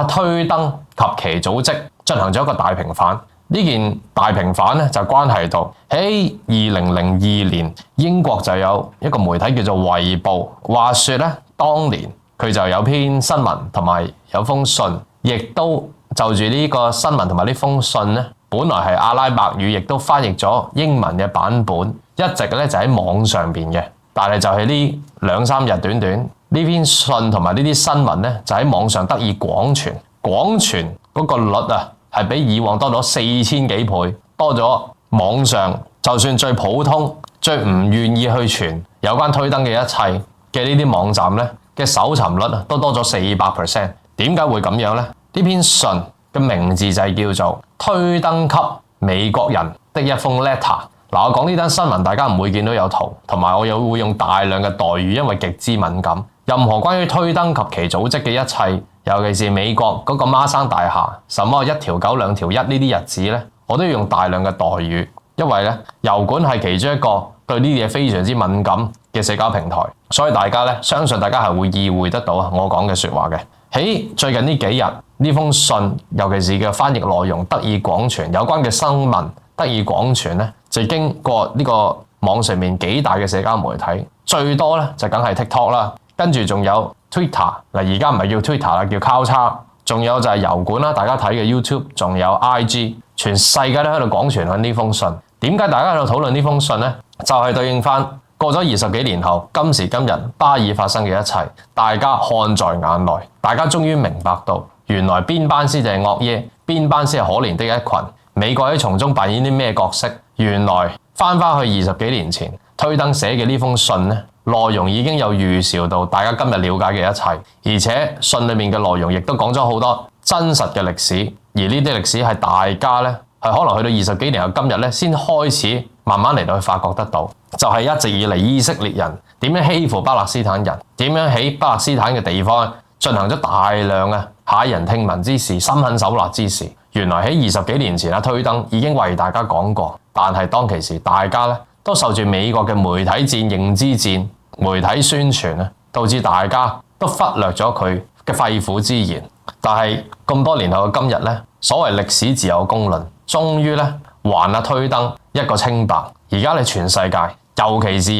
推登及其組織進行咗一個大平反。呢件大平反就關係到喺2002年英國就有一個媒體叫做《衛報》，話說當年佢就有篇新聞同埋有封信，亦都就住呢個新聞同埋呢封信咧，本來係阿拉伯語，亦都翻譯咗英文嘅版本，一直咧就喺網上邊嘅。但係就係呢2-3日短短呢篇信同埋呢啲新聞咧，就喺網上得以廣傳，廣傳嗰個率啊係比以往多咗4000幾倍，多咗網上就算最普通、最唔願意去傳有關推登嘅一切嘅呢啲網站咧嘅搜尋率啊，都多咗400%。點解會咁樣呢？呢篇信嘅名字就係叫做推登給美國人的一封 letter。嗱，我講呢單新聞，大家唔會見到有圖，同埋我又會用大量嘅代語，因為極之敏感。任何關於推登及其組織嘅一切，尤其是美國嗰個孖生大廈，什麼1條9、2條1呢啲日子咧，我都要用大量嘅代語，因為咧油管係其中一個對呢啲嘢非常之敏感嘅社交平台，所以大家咧相信大家係會意會得到我講嘅説話嘅。喺最近呢幾日，呢封信尤其是嘅翻譯內容得以廣傳，有關嘅新聞得以廣傳咧，就經過呢個網上面幾大嘅社交媒體，最多咧就梗係 TikTok 啦，跟住仲有 Twitter， 嗱而家唔係叫 Twitter 啦，叫交叉，仲有就係油管啦，大家睇嘅 YouTube， 仲有 IG， 全世界都喺度廣傳緊呢封信。點解大家喺度討論呢封信呢？就係對應翻過咗20幾年後，今時今日巴以發生嘅一切，大家看在眼內，大家終於明白到原來邊班先至係惡耶，邊班先係可憐的一群。美國喺從中扮演啲咩角色？原來翻去20幾年前推登寫嘅呢封信呢，內容已經有預兆到大家今日了解嘅一切，而且信裏面嘅內容亦都講咗好多真實嘅歷史，而呢啲歷史係大家呢，係可能去到20幾年後今日呢，先開始慢慢嚟到去發覺得到，就係一直以嚟以色列人點樣欺負巴勒斯坦人，點樣喺巴勒斯坦嘅地方進行咗大量駭人聽聞之事、心狠手辣之事。原來喺20幾年前推登已經為大家講過，但係當其時大家咧都受住美國嘅媒體戰、認知戰、媒體宣傳咧，導致大家都忽略咗佢嘅肺腑之言。但係咁多年後嘅今日咧，所謂歷史自有公論，終於咧還推登一個清白。而家你全世界，尤其是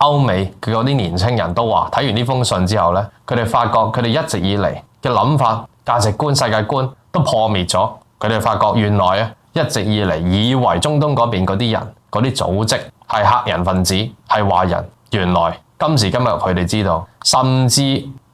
歐美佢嗰啲年輕人都話，睇完呢封信之後咧，佢哋發覺佢哋一直以嚟嘅諗法、價值觀、世界觀都破滅咗。佢哋發覺原來一直以嚟以為中東嗰邊嗰啲人、嗰啲組織係黑人分子、係壞人，原來今時今日佢哋知道，甚至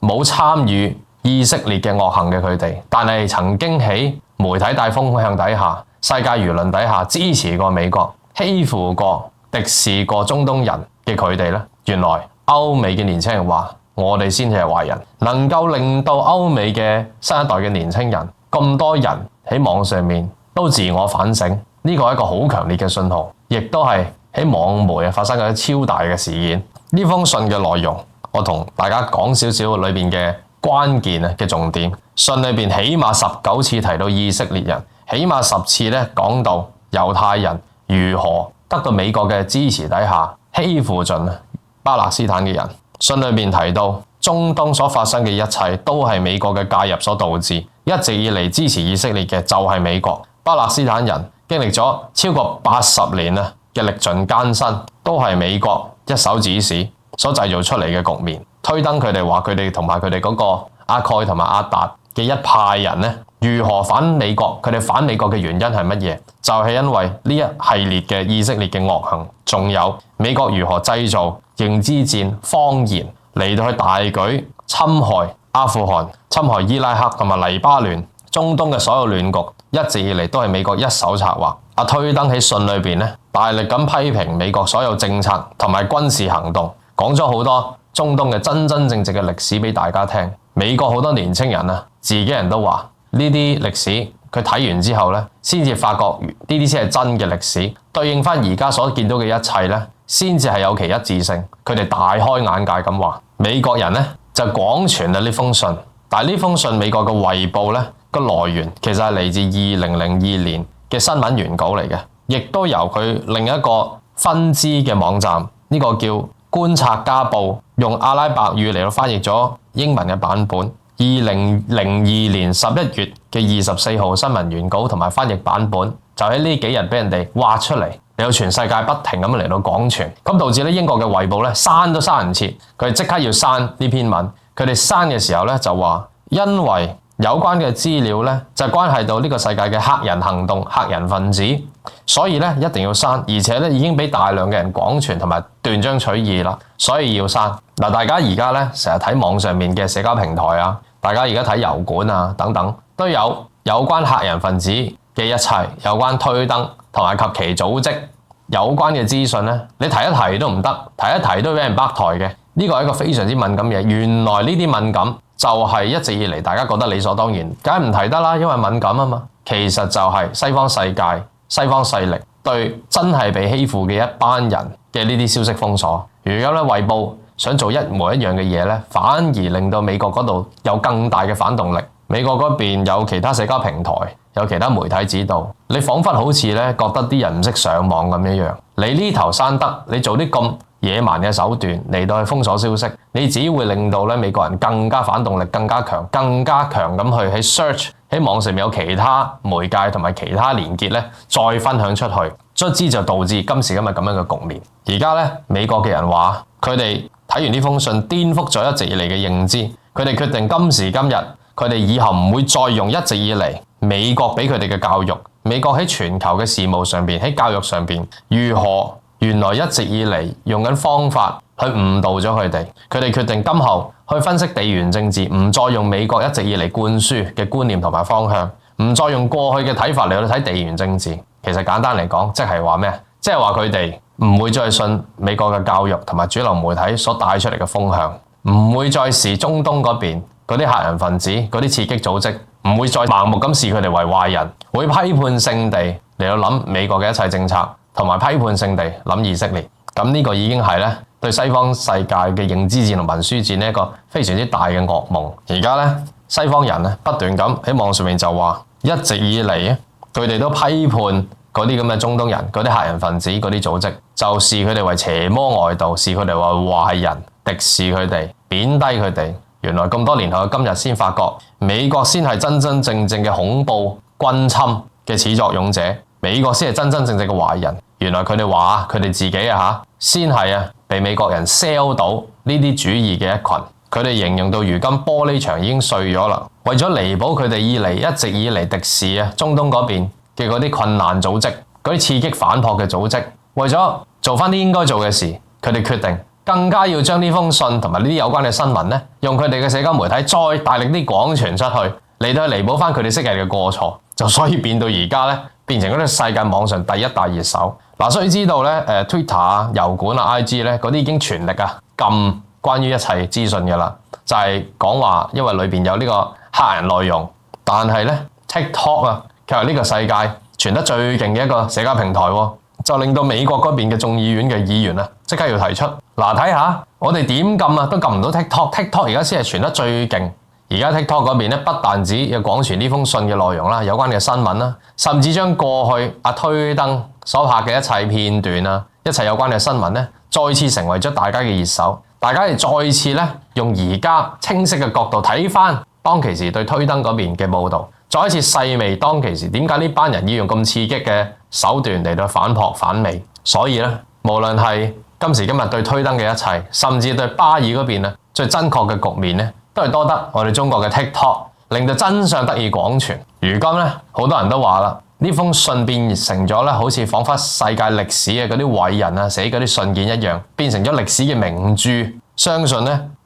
冇參與以色列嘅惡行嘅佢哋，但係曾經喺媒體大風向底下、世界輿論底下支持過美國、欺負過、敵視過中東人嘅佢哋咧，原來歐美嘅年輕人話：我哋先至係壞人，能夠令到歐美嘅新一代嘅年輕人咁多人喺網上面都自我反省，呢個係一個好強烈嘅信號，亦都係喺網媒發生咗超大嘅事件。呢封信嘅內容，我同大家講少少裏面嘅關鍵嘅重點。信裏面起碼19次提到以色列人，起碼10次咧講到猶太人如何得到美國嘅支持底下欺負盡巴勒斯坦嘅人。信裏面提到中東所發生嘅一切都係美國嘅介入所導致，一直以嚟支持以色列嘅就係美國。巴勒斯坦人經歷咗超過80年嘅歷盡艱辛，都係美國一手指使所製造出嚟嘅局面。推登佢哋話佢哋同埋佢哋嗰個阿蓋同埋阿達嘅一派人呢，如何反美國？佢哋反美國嘅原因係乜嘢？就係因為呢一系列嘅以色列嘅惡行，仲有美國如何製造認知戰、謊言嚟到去大舉侵害阿富汗、侵害伊拉克同埋黎巴嫩、中東嘅所有亂局，一直以嚟都係美國一手策劃。推登喺信裏邊咧，大力咁批評美國所有政策同埋軍事行動，講咗好多中東嘅真正嘅歷史俾大家聽。美國好多年輕人自己人都話呢啲歷史，佢睇完之後咧，先至發覺呢啲先係真嘅歷史，對應翻而家所見到嘅一切咧，先至係有其一致性。佢哋大開眼界咁話，美國人咧就廣傳呢封信，但係呢封信美國嘅衛報咧個來源其實係嚟自2002年嘅新聞原稿嚟嘅，亦都由佢另一個分支嘅網站呢個叫觀察家報用阿拉伯語嚟到翻譯咗英文嘅版本。2002年11月嘅24號新聞原稿同埋翻譯版本就喺呢幾日俾人哋挖出嚟，有全世界不停咁嚟到廣傳，咁導致咧英國嘅衛報咧刪都刪唔切，佢哋即刻要刪呢篇文。佢哋刪嘅時候咧就話，因為有關嘅資料咧就關係到呢個世界嘅黑人行動、黑人分子，所以咧一定要刪，而且咧已經俾大量嘅人廣傳同埋斷章取義啦，所以要刪。嗱，大家而家咧成日睇網上面嘅社交平台啊，大家而家睇油管啊等等，都有關黑人分子嘅一切，有關推登同埋及其組織有關嘅資訊咧，你提一提都唔得，提一提都俾人北台嘅。呢個係一個非常之敏感嘅嘢。原來呢啲敏感就係一直以嚟大家覺得理所當然，梗係唔提得啦，因為敏感啊嘛。其實就係西方世界、西方勢力對真係被欺負嘅一班人嘅呢啲消息封鎖。如果咧衛報想做一模一樣嘅嘢咧，反而令到美國嗰度有更大嘅反動力。美國嗰邊有其他社交平台，有其他媒體指導，你彷彿好似咧覺得啲人唔識上網咁樣。你呢頭刪得，你做啲咁野蠻嘅手段嚟到去封鎖消息，你只會令到咧美國人更加反動力更加強咁去喺 search 喺網上面有其他媒介同埋其他連結咧，再分享出去，卒之就導致今時今日咁樣嘅局面。而家咧美國嘅人話，佢哋睇完呢封信，顛覆咗一直以嚟嘅認知，佢哋決定今時今日，佢哋以後唔會再用一直以嚟美國俾佢哋嘅教育，美國喺全球嘅事務上邊，喺教育上邊如何原來一直以嚟用緊方法去誤導咗佢哋，佢哋決定今後去分析地緣政治，唔再用美國一直以嚟灌輸嘅觀念同埋方向，唔再用過去嘅睇法嚟去睇地緣政治。其實簡單嚟講，即係話咩？即係話佢哋唔會再信美國嘅教育同埋主流媒體所帶出嚟嘅風向，唔會再視中東嗰邊嗰啲黑人分子、嗰啲刺激組織，唔會再盲目咁視佢哋為壞人，會批判性地嚟到諗美國嘅一切政策，同埋批判性地諗以色列。咁呢個已經係咧對西方世界嘅認知戰同文書戰呢一個非常之大嘅噩夢。而家咧西方人咧不斷咁喺網上面就話，一直以嚟佢哋都批判嗰啲咁嘅中東人、嗰啲黑人分子、嗰啲組織，就視佢哋為邪魔外道，視佢哋為壞人，敵視佢哋，貶低佢哋。原來咁多年後嘅今日先發覺，美國先係真真正正嘅恐怖軍侵嘅始作俑者，美國先係真真正正嘅壞人。原來佢哋話佢哋自己先係被美國人 sell 到呢啲主義嘅一群。佢哋形容到如今玻璃牆已經碎咗啦。為咗彌補佢哋一直以嚟敵視中東嗰邊嘅嗰啲困難組織、嗰啲刺激反撲嘅組織，為咗做翻啲應該做嘅事，佢哋決定更加要將呢封信同埋呢啲有關嘅新聞用佢哋嘅社交媒體再大力啲廣傳出去，嚟到去彌補翻佢哋昔日嘅過錯，就所以變到而家變成嗰啲世界網上第一大熱搜。所以知道Twitter 啊、油管啊、IG 嗰啲已經全力禁關於一切資訊嘅啦，就係講話因為裏邊有呢個黑人內容，但係TikTok 佢係呢個世界傳得最勁嘅一個社交平台喎，就令到美國嗰邊嘅眾議院嘅議員即刻要提出，睇下我哋點禁都禁唔到 TikTok 而家先係傳得最勁。而家 TikTok 嗰邊不但止要廣傳呢封信嘅內容啦，有關嘅新聞啦，甚至將過去推登所拍嘅一切片段一切有關嘅新聞再次成為咗大家嘅熱搜。大家係再次用而家清晰嘅角度睇翻當其時對推登嗰邊嘅報導，再一次細味當其時點解呢班人要用咁刺激嘅手段嚟到反撲反美。所以無論係今時今日對推登嘅一切，甚至對巴爾嗰邊最真確嘅局面都係多得我哋中國嘅 TikTok 令到真相得以廣傳。如今好多人都話啦，呢封信變成咗好似彷彿世界歷史嘅嗰啲偉人寫嗰啲信件一樣，變成咗歷史嘅名著。相信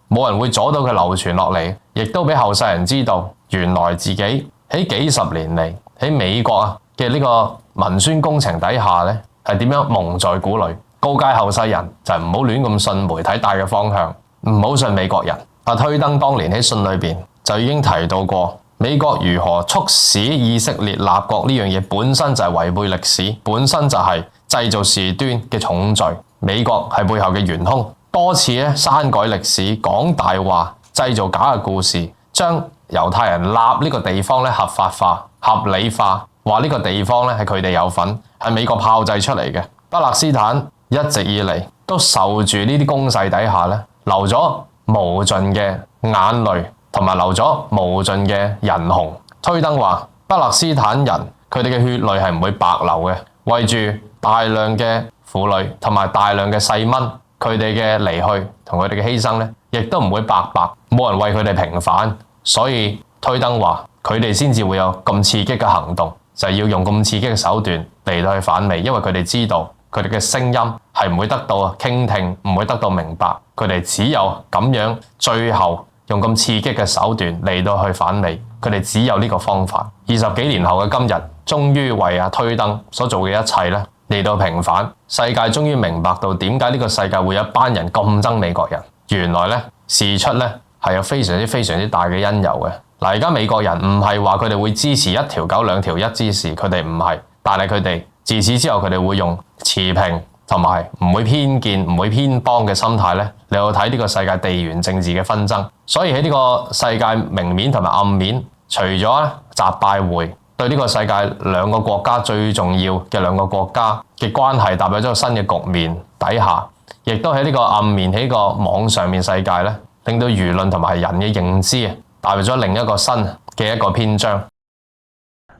冇人會阻到佢流傳落嚟，亦都俾後世人知道，原來自己喺幾十年嚟喺美國嘅呢個文宣工程底下係點樣蒙在鼓裏。告誡後世人就唔好亂咁信媒體帶嘅方向，唔好信美國人。推登當年喺信裏邊就已經提到過，美國如何促使以色列立國呢樣嘢本身就係違背歷史，本身就係製造事端嘅重罪。美國係背後嘅元兇，多次刪改歷史、講大話、製造假嘅故事，將猶太人立呢個地方合法化、合理化，話呢個地方係佢哋有份，係美國炮製出嚟嘅。巴勒斯坦一直以嚟都受住呢啲攻勢底下流咗無盡嘅眼淚，同埋流咗無盡嘅人紅。推登話巴勒斯坦人佢哋嘅血淚係唔會白流嘅，為住大量嘅婦女同埋大量嘅細蚊，佢哋嘅離去同佢哋嘅犧牲亦都唔會白白，冇人為佢哋平反。所以推登話佢哋先至會有咁刺激嘅行動，就係要用咁刺激嘅手段嚟到去反美，因為佢哋知道佢哋嘅聲音係唔會得到傾聽，唔會得到明白，佢哋只有咁樣最後用咁刺激嘅手段嚟到去反美，佢哋只有呢個方法。20幾年後嘅今日，終於為推登所做嘅一切咧嚟到平反，世界終於明白到點解呢個世界會有一班人咁憎美國人。原來咧事出咧係有非常之大嘅因由嘅。嗱，而家美國人唔係話佢哋會支持一條狗兩條一之事，佢哋唔係，但係佢哋自此之後佢哋會用持平同埋唔會偏見、唔會偏幫嘅心態咧嚟到睇呢個世界地緣政治嘅紛爭。所以喺呢個世界明面同埋暗面，除咗習拜會對呢個世界兩個國家最重要嘅兩個國家嘅關係踏入咗新嘅局面底下，亦都喺呢個暗面喺個網上面世界咧，令到輿論同埋人嘅認知踏入咗另一個新嘅一個篇章。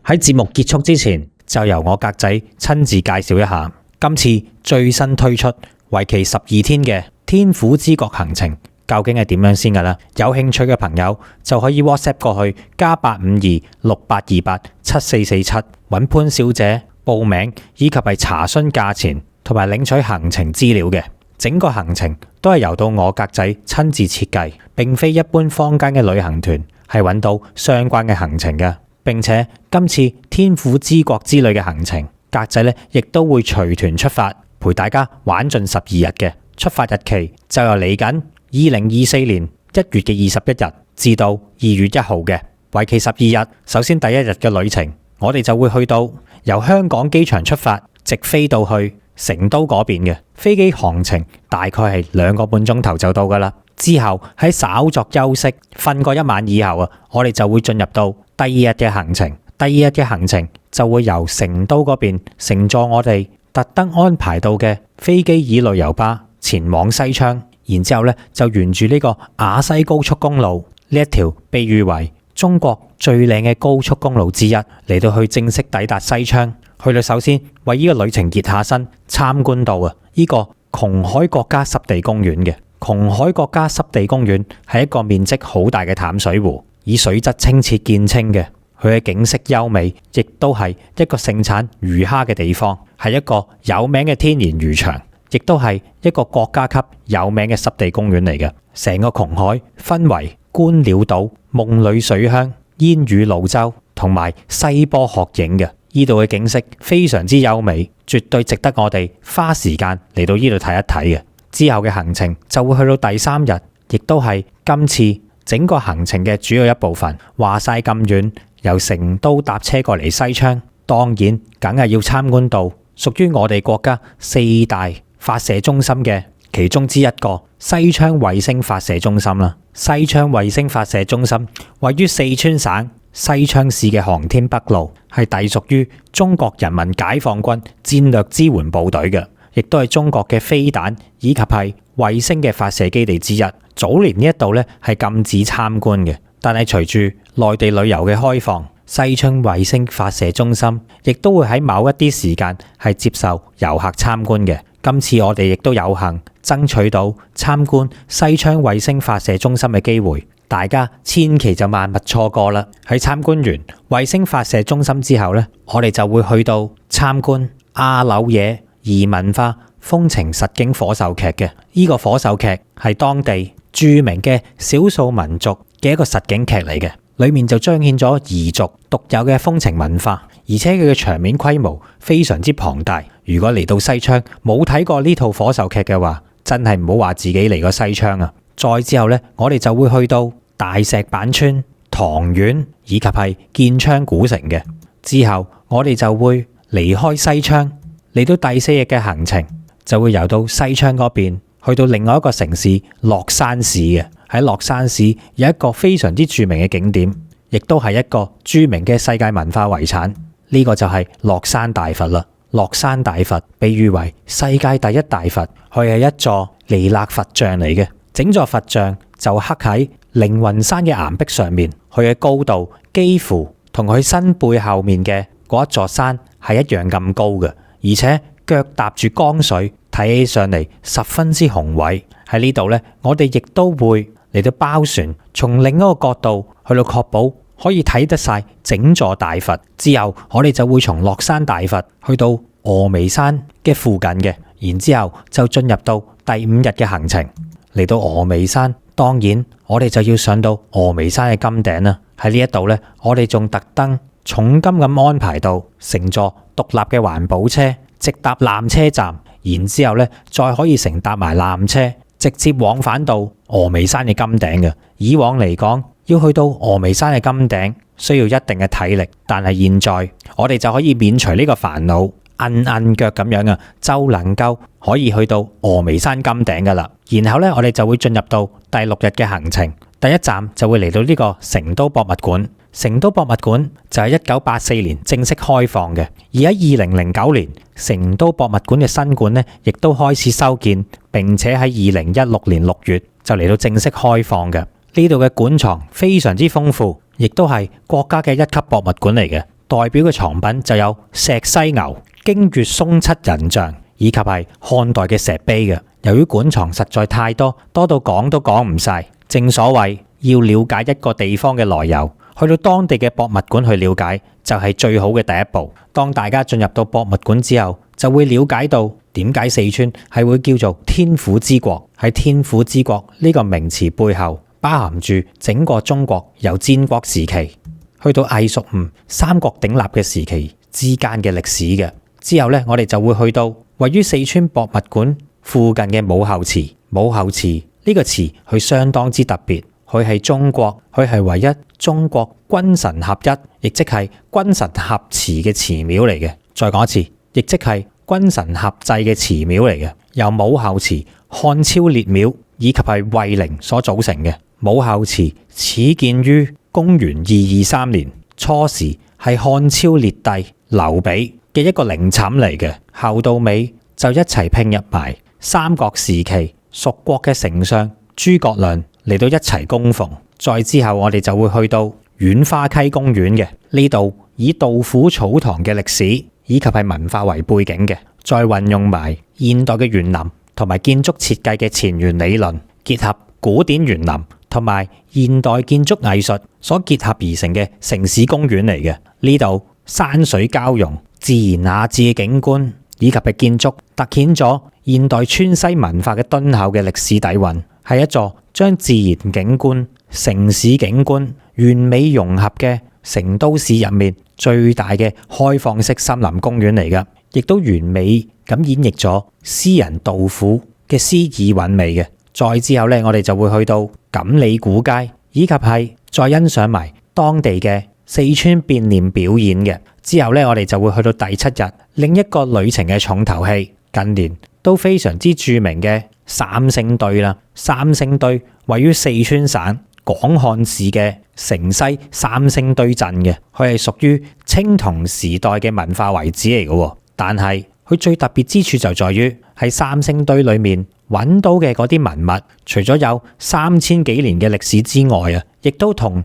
喺節目結束之前，就由我格仔親自介紹一下今次最新推出為期12天嘅天府之國行程究竟係點樣先㗎啦？有興趣嘅朋友就可以 WhatsApp 過去+85268287447揾潘小姐報名，以及係查詢價錢同埋領取行程資料嘅。整個行程都係由到我格仔親自設計，並非一般坊間嘅旅行團係揾到相關嘅行程嘅。並且今次天府之國之旅嘅行程，格仔咧亦都會隨團出發，陪大家玩盡12日嘅。出發日期就由嚟緊2024年1月嘅21日至到2月1號嘅，為期12日。首先第一日嘅旅程，我哋就會去到由香港機場出發，直飛到去成都嗰邊嘅，飛機航程大概係2個半鐘頭就到噶啦。之後喺稍作休息、瞓過一晚以後我哋就會進入到第2日嘅行程。第2日嘅行程就會由成都嗰邊乘坐我哋特登安排到嘅飛機椅旅遊巴前往西昌，然之後咧就沿住呢個亞西高速公路呢一條被譽為中國最靚嘅高速公路之一嚟到去正式抵達西昌。去到首先為呢個旅程熱下身，參觀到呢個瓊海國家濕地公園嘅。瓊海國家濕地公園係一個面積好大嘅淡水湖，以水質清澈見稱嘅。佢嘅景色優美，亦都係一個盛產魚蝦嘅地方，係一個有名嘅天然漁場，亦都係一個國家級有名嘅濕地公園嚟嘅。成個瓊海分為觀鳥島、夢裏水鄉、煙雨鷺洲同埋西坡鶴影嘅。呢度嘅景色非常之優美，絕對值得我哋花時間嚟到呢度睇一睇嘅。之後嘅行程就會去到第3日，亦都係今次整個行程嘅主要一部分。話晒咁遠，由成都搭車過嚟西昌，當然梗係要參觀到屬於我哋國家4大發射中心嘅其中之一個西昌衛星發射中心啦。西昌衛星發射中心位於四川省西昌市嘅航天北路，係隸屬於中國人民解放軍戰略支援部隊嘅，亦都係中國嘅飛彈以及係衛星嘅發射基地之一。早年呢一度咧係禁止參觀嘅，但係隨住內地旅遊嘅開放，西昌衛星發射中心亦都會喺某一啲時間係接受遊客參觀嘅。今次我哋亦都有幸爭取到參觀西昌衛星發射中心嘅機會，大家千祈就萬勿錯過啦！喺參觀完衛星發射中心之後呢，我哋就會去到參觀阿柳耶彝文化風情實景火獸劇嘅。呢個火獸劇係當地著名嘅少數民族嘅一個實景劇嚟嘅，裡面就彰顯咗彝族獨有嘅風情文化，而且佢嘅場面規模非常之龐大。如果嚟到西昌冇睇過呢套火獸劇嘅話，真係唔好話自己嚟過西昌啊！再之後呢，我哋就會去到大石板村、唐縣以及係建昌古城嘅。之後我哋就會離開西昌，嚟到第4日嘅行程，就會由到西昌嗰邊去到另外一個城市樂山市嘅。喺樂山市有一個非常之著名嘅景點，亦都係一個著名嘅世界文化遺產。呢個就係樂山大佛啦。樂山大佛被譽為世界第一大佛，佢係一座彌勒佛像嚟嘅。整座佛像就刻喺凌雲山嘅岩壁上面，佢嘅高度幾乎同佢身背後面嘅嗰一座山係一樣咁高嘅，而且腳踏住江水，睇起上嚟十分之雄偉。喺呢度呢，我哋亦都會嚟到包船，從另一個角度去到確保可以睇得晒整座大佛。之後我哋就會從樂山大佛去到峨眉山嘅附近嘅，然之後就進入到第5日嘅行程。嚟到峨眉山，當然我哋就要上到峨眉山嘅金頂啦。喺呢一度呢，我哋仲特登重金咁安排到乘坐獨立嘅環保車，直達纜車站，然之後呢再可以乘搭埋纜車，直接往返到峨眉山嘅金頂嘅。以往嚟講，要去到峨眉山嘅金頂需要一定嘅體力，但係現在我哋就可以免除呢個煩惱，摁腳咁樣啊，就能夠可以去到峨眉山金頂噶啦。然後呢，我哋就會進入到第6日嘅行程，第一站就會嚟到呢個成都博物館。成都博物館就係1984年正式開放嘅，而喺2009年，成都博物館嘅新館呢亦都開始修建，並且喺2016年6月就嚟到正式開放嘅。呢度嘅館藏非常之豐富，亦都係國家嘅1級博物館嚟嘅。代表嘅藏品就有石犀牛、京粵松七人像，以及係漢代嘅石碑嘅。由於館藏實在太多，多到講都講唔晒。正所謂要了解一個地方嘅來由，去到當地嘅博物館去了解就係最好嘅第一步。當大家進入到博物館之後，就會了解到點解四川係會叫做天府之國。喺天府之國呢個名詞背後，包含住整個中國由戰國時期去到魏蜀吳三國鼎立嘅時期之間嘅歷史嘅。之後呢，我哋就會去到位於四川博物館附近嘅武侯祠。武侯祠呢個祠佢相當之特別，佢係唯一中國君臣合一，亦即係君臣合祠嘅祠廟嚟嘅。再講一次，亦即係君臣合祭嘅祠廟嚟嘅，由武侯祠、漢超列廟以及係衛陵所組成嘅。武侯祠始建於公元223年，初時係漢超列帝劉備嘅一個陵寢嚟嘅，後到尾就一齊拼入埋三國時期蜀國嘅丞相諸葛亮嚟到一齊供奉。再之後我哋就會去到沅花溪公園嘅，呢度以杜甫草堂嘅歷史以及係文化為背景嘅，再運用埋現代嘅園林同埋建築設計嘅前沿理論，結合古典園林同埋現代建築藝術所結合而成嘅城市公園嚟嘅。呢度山水交融、自然雅致嘅景觀以及嘅建築，凸顯咗現代川西文化嘅敦厚嘅歷史底蘊，係一座將自然景觀、城市景觀完美融合嘅成都市入面最大嘅開放式森林公園嚟㗎，亦都完美咁演繹咗詩人杜甫嘅詩意韻味嘅。再之後呢，我哋就會去到錦里古街，以及係再欣賞埋當地嘅四川變臉表演嘅。之後呢，我哋就會去到第7日，另一個旅程嘅重頭戲，近年都非常之著名嘅三星堆啦。三星堆位於四川省廣漢市嘅城西三星堆鎮嘅，佢係屬於青銅時代嘅文化遺址嚟嘅。但係佢最特別之處就在於喺三星堆裏面揾到嘅嗰啲文物，除咗有3000幾年嘅歷史之外啊，亦都同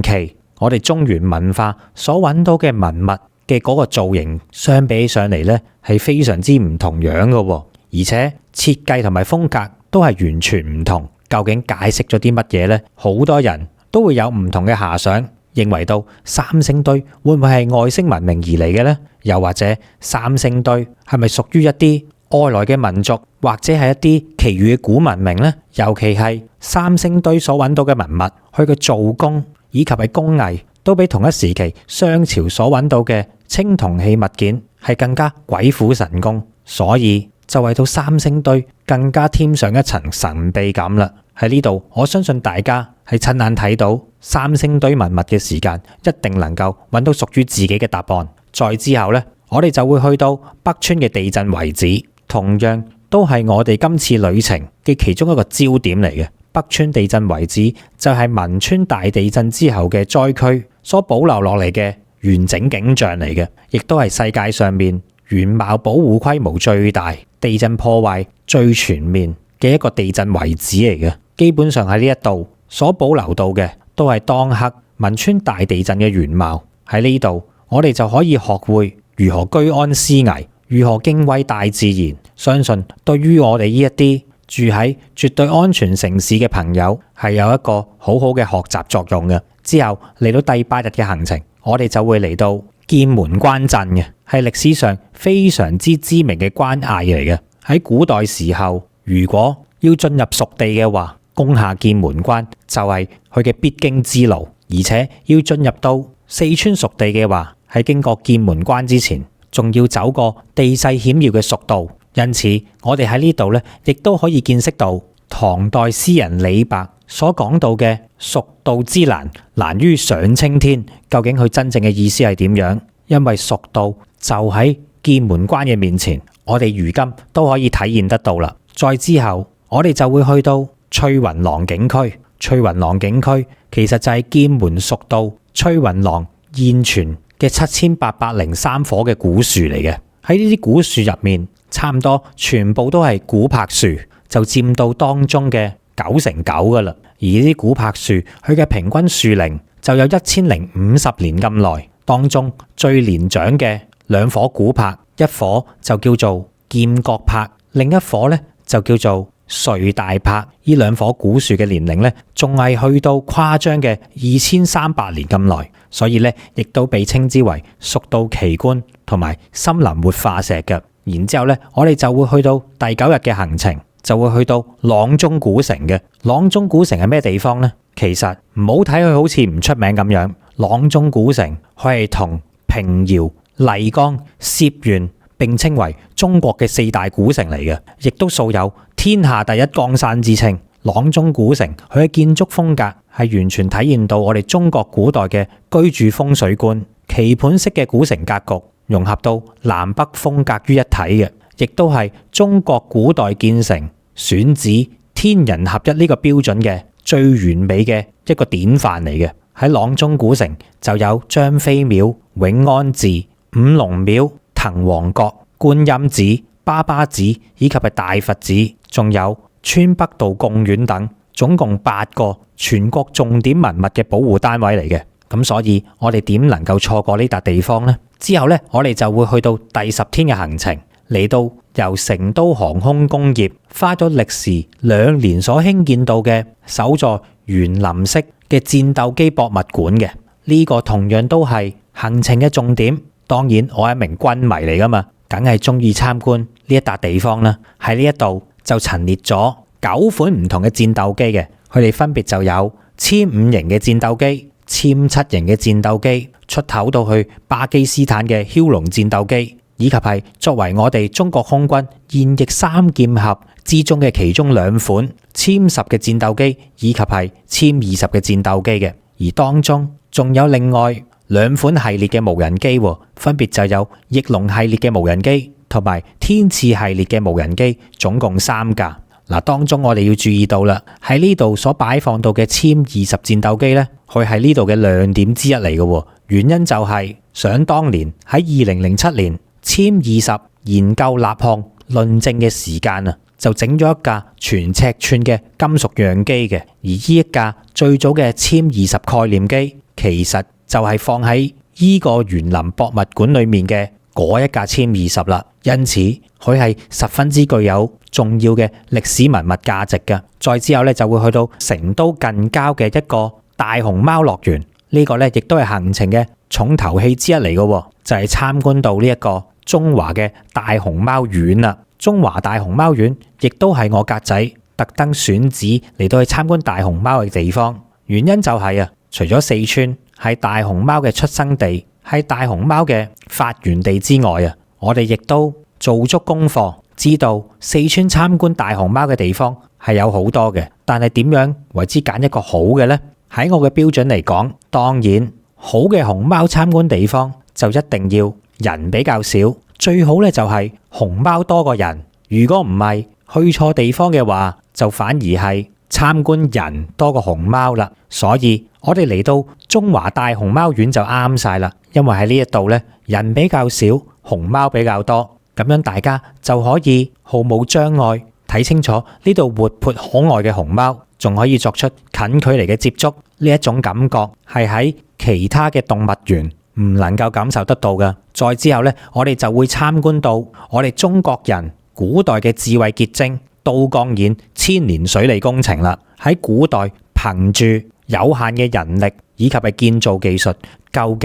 期我哋中原文化所揾到嘅文物嘅嗰個造型相比起上嚟呢，係非常之唔同樣嘅，而且設計同埋風格都係完全唔同。究竟解釋咗啲乜嘢呢？好多人都會有唔同嘅遐想，認為到三星堆會唔會係外星文明而嚟嘅呢？又或者三星堆係咪屬於一啲外來嘅民族，或者係一啲其餘嘅古文明呢？尤其係三星堆所揾到嘅文物，佢嘅做工以及係工藝都比同一時期商朝所揾到嘅青銅器物件係更加鬼斧神工，所以就為到三星堆更加添上一層神秘感啦。喺呢度，我相信大家係親眼睇到三星堆文物嘅時間，一定能夠揾到屬於自己嘅答案。再之後呢，我哋就會去到北川嘅地震遺址，同樣都係我哋今次旅程嘅其中一個焦點嚟嘅。北川地震遺址就係汶川大地震之後嘅災區所保留落嚟嘅完整景象嚟嘅，亦都係世界上面原貌保護規模最大、地震破壞最全面嘅一個地震遺址嚟嘅。基本上喺呢一度所保留到嘅都係當刻汶川大地震嘅原貌。喺呢度我哋就可以學會如何居安思危，如何敬畏大自然。相信對於我哋呢一啲住喺絕對安全城市嘅朋友係有一個好好嘅學習作用嘅。之後嚟到第8日嘅行程，我哋就會嚟到劍門關鎮嘅，係歷史上非常之知名嘅關隘嚟嘅。喺古代時候，如果要進入蜀地嘅話，攻下劍門關就係佢嘅必經之路，而且要進入到四川蜀地嘅話，喺經過劍門關之前，仲要走過地勢險要嘅蜀道。因此，我哋喺呢度咧，亦都可以見識到唐代詩人李白所講到嘅蜀道之難，難於上青天。究竟佢真正嘅意思係點樣？因為蜀道就喺劍門關嘅面前，我哋如今都可以體驗得到啦。再之後，我哋就會去到翠雲廊景區。翠雲廊景區其實就係劍門蜀道翠雲廊現存嘅7803棵嘅古樹嚟嘅。喺呢啲古樹入面，差唔多全部都係古柏樹，就佔到當中嘅9%噶啦。而呢啲古柏樹，佢嘅平均樹齡就有1050年咁耐。當中最年長嘅2棵古柏，一棵就叫做劍閣柏，另一棵咧就叫做隋大柏。呢2棵古樹嘅年齡咧，仲係去到誇張嘅2300年咁耐，所以咧亦都被稱之為蜀道奇觀同埋森林活化石嘅。然之後咧，我哋就會去到第9日嘅行程，就會去到阆中古城嘅。阆中古城係咩地方呢？其實唔好睇佢好似唔出名咁樣，阆中古城佢係同平遙、麗江、攝縣並稱為中國嘅4大古城嚟嘅，亦都素有天下第一江山之稱。阆中古城佢嘅建築風格係完全體現到我哋中國古代嘅居住風水觀，棋盤式嘅古城格局融合到南北風格於一體嘅，亦都係中國古代建成選址天人合一呢個標準嘅最完美嘅一個典範嚟嘅。喺阆中古城就有張飛廟、永安寺、五龍廟、滕王閣、觀音寺、巴巴寺以及係大佛寺，仲有川北道貢院等，總共8個全國重點文物嘅保護單位嚟嘅。咁所以我哋點能夠錯過呢笪地方呢？之後呢，我哋就會去到第10天嘅行程，嚟到由成都航空工業花咗歷時2年所興建到嘅首座園林式嘅戰鬥機博物館嘅。呢個同樣都係行程嘅重點。當然我係一名軍迷嚟噶嘛，梗係中意參觀呢一笪地方啦。喺呢一度就陳列咗9款唔同嘅戰鬥機嘅，佢哋分別就有殲5型嘅戰鬥機、殲7型嘅戰鬥機，出口到去巴基斯坦嘅梟龍戰鬥機，以及係作為我哋中國空軍現役3劍俠之中嘅其中2款殲10嘅戰鬥機，以及係殲20嘅戰鬥機嘅。而當中仲有另外2款系列嘅無人機，分別就有翼龍系列嘅無人機同埋天賜系列嘅無人機，總共3架。嗱，當中我哋要注意到啦，喺呢度所擺放到嘅殲20戰鬥機呢，佢係呢度嘅亮點之一嚟嘅。原因就係想當年喺2007年殲20研究立項論證嘅時間啊，就整咗一架全尺寸嘅金屬樣機嘅。而呢一架最早嘅殲20概念機，其實就係放喺依個園林博物館裏面嘅嗰一架殲20啦。因此佢係十分之具有重要嘅歷史文物價值嘅。再之後咧，就會去到成都近郊嘅一個大熊貓樂園，呢個咧亦都係行程嘅重頭戲之一嚟嘅，就係參觀到呢一個中華嘅大熊貓院啦。中華大熊貓院亦都係我格仔特登選址嚟到去參觀大熊貓嘅地方。原因就係除咗四川係大熊貓嘅出生地，係大熊貓嘅發源地之外我哋亦都做足功課，知道四川參觀大熊貓嘅地方係有好多嘅，但係點樣為之揀一個好嘅呢？喺我嘅標準嚟講，當然好嘅熊貓參觀地方就一定要人比較少，最好咧就係熊貓多過人。如果唔係去錯地方嘅話，就反而係參觀人多過熊貓啦。所以我哋嚟到中華大熊貓院就啱晒啦，因為喺呢一度咧人比較少，熊貓比較多，咁樣大家就可以毫無障礙睇清楚呢度活潑可愛嘅熊貓，仲可以作出近距離嘅接觸。呢一種感覺係喺其他嘅動物園唔能夠感受得到嘅。再之後呢，我哋就會參觀到我哋中國人古代嘅智慧結晶都江堰千年水利工程啦。喺古代憑住有限嘅人力以及係建造技術，究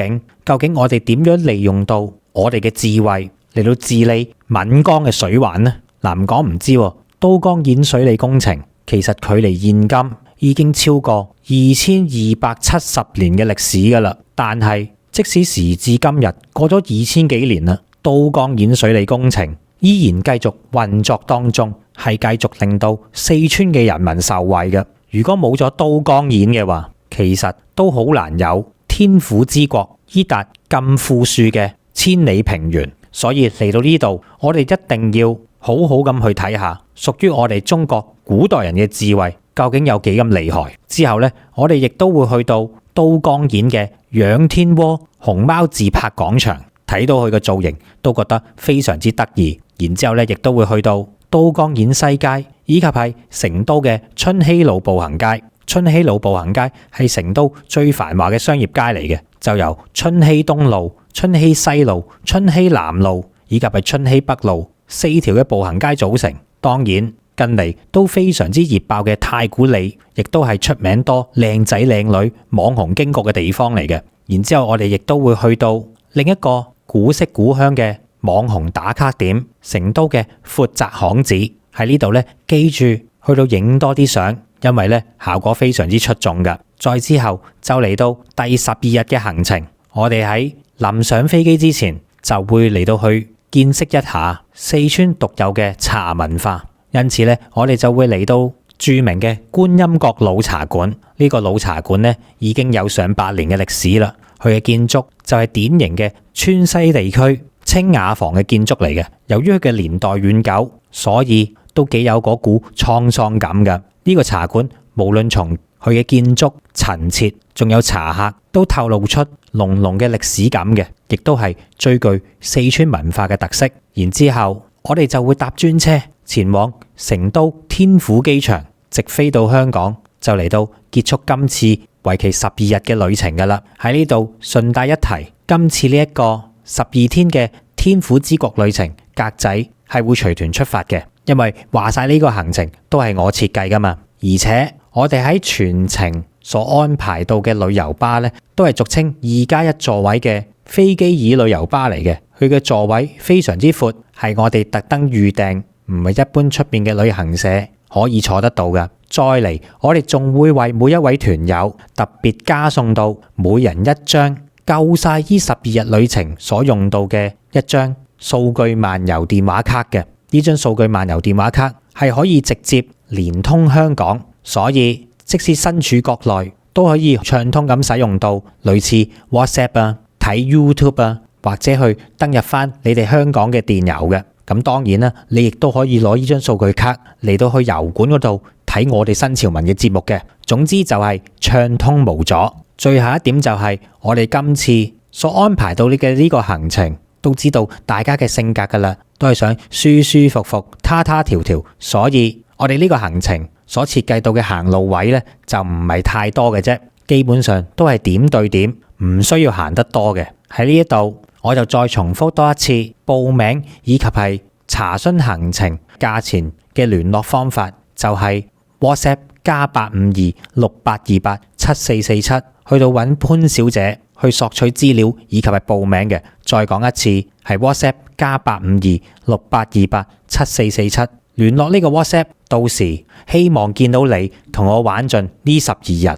竟我哋點樣利用到我哋嘅智慧嚟到治理岷江嘅水患呢？嗱，唔講唔知喎，都江堰水利工程其實距離現今已經超過2270年嘅歷史㗎啦。但係即使時至今日過咗2000幾年啦，都江堰水利工程依然繼續運作當中，係繼續令到四川嘅人民受惠嘅。如果冇咗都江堰嘅話，其實都好難有天府之國依達咁富庶嘅千里平原。所以嚟到呢度，我哋一定要好好咁去睇下屬於我哋中國古代人嘅智慧究竟有幾咁厲害。之後呢，我哋亦都會去到都江堰嘅仰天窩熊貓自拍廣場，睇到佢嘅造型都覺得非常之得意。然之後呢，亦都會去到都江堰西街，以及係成都嘅春熙路步行街。春熙路步行街係成都最繁華嘅商業街嚟嘅，就由春熙東路、春熙西路、春熙南路以及係春熙北路4條嘅步行街組成。當然近嚟都非常之熱爆嘅太古里，亦都係出名多靚仔靚女網紅經過嘅地方嚟嘅。然之後我哋亦都會去到另一個古色古香嘅網紅打卡點，成都嘅闊窄巷子。喺呢度咧，記住去到影多啲相，因為咧效果非常之出眾噶。再之後就嚟到第12日嘅行程，我哋喺臨上飛機之前就會嚟到去見識一下四川獨有嘅茶文化。因此咧，我哋就會嚟到著名嘅觀音閣老茶館。呢個老茶館咧已經有上百年嘅歷史啦。佢嘅建築就係典型嘅川西地區清雅房嘅建築嚟嘅。由於佢嘅年代遠久，所以都幾有嗰股滄桑感嘅。呢個茶館無論從佢嘅建築陳設，仲有茶客，都透露出濃濃嘅歷史感嘅，亦都係最具四川文化嘅特色。然之後我哋就會搭專車前往成都天府機場，直飛到香港，就嚟到結束今次為期12日嘅旅程噶啦。喺呢度順帶一提，今次呢一個12天嘅天府之國旅程，格仔係會隨團出發嘅，因為話晒呢個行程都係我設計噶嘛。而且我哋喺全程所安排到嘅旅遊巴呢，都係俗稱2+1座位嘅飛機椅旅遊巴嚟嘅。佢嘅座位非常之闊，係我哋特登預訂，唔係一般出邊嘅旅行社可以坐得到嘅。再嚟，我哋仲會為每一位團友特別加送到每人一張夠晒呢12日旅程所用到嘅一張數據漫遊電話卡嘅。呢張數據漫遊電話卡係可以直接連通香港，所以即使身處國內都可以暢通咁使用到類似 WhatsApp 啊、睇 YouTube 啊，或者去登入翻你哋香港嘅電郵嘅。咁當然啦，你亦都可以攞呢張數據卡嚟到去油管嗰度睇我哋新潮文嘅節目嘅。總之就係暢通無阻。最後一點就係我哋今次所安排到嘅呢個行程，都知道大家嘅性格噶啦，都係想舒舒服服、他他條條，所以我哋呢個行程所設計到嘅行路位呢，就唔係太多嘅啫，基本上都係點對點，唔需要行得多嘅。喺呢一度我就再重複多一次報名以及係查詢行程價錢嘅聯絡方法，就係 WhatsApp +85268287447去到揾潘小姐去索取資料以及係報名嘅。再講一次係 WhatsApp +85268287447聯絡呢個 WhatsApp， 到時希望見到你同我玩盡呢12日。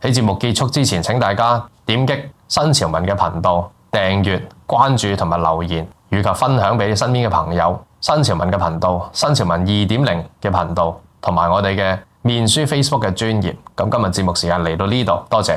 喺節目結束之前，請大家點擊新潮文嘅頻道訂閱、關注同埋留言，以及分享俾你身邊嘅朋友。新潮文嘅頻道、新潮文2.0嘅頻道同埋我哋嘅面書 Facebook 嘅專頁。咁今日節目時間嚟到呢度，多謝。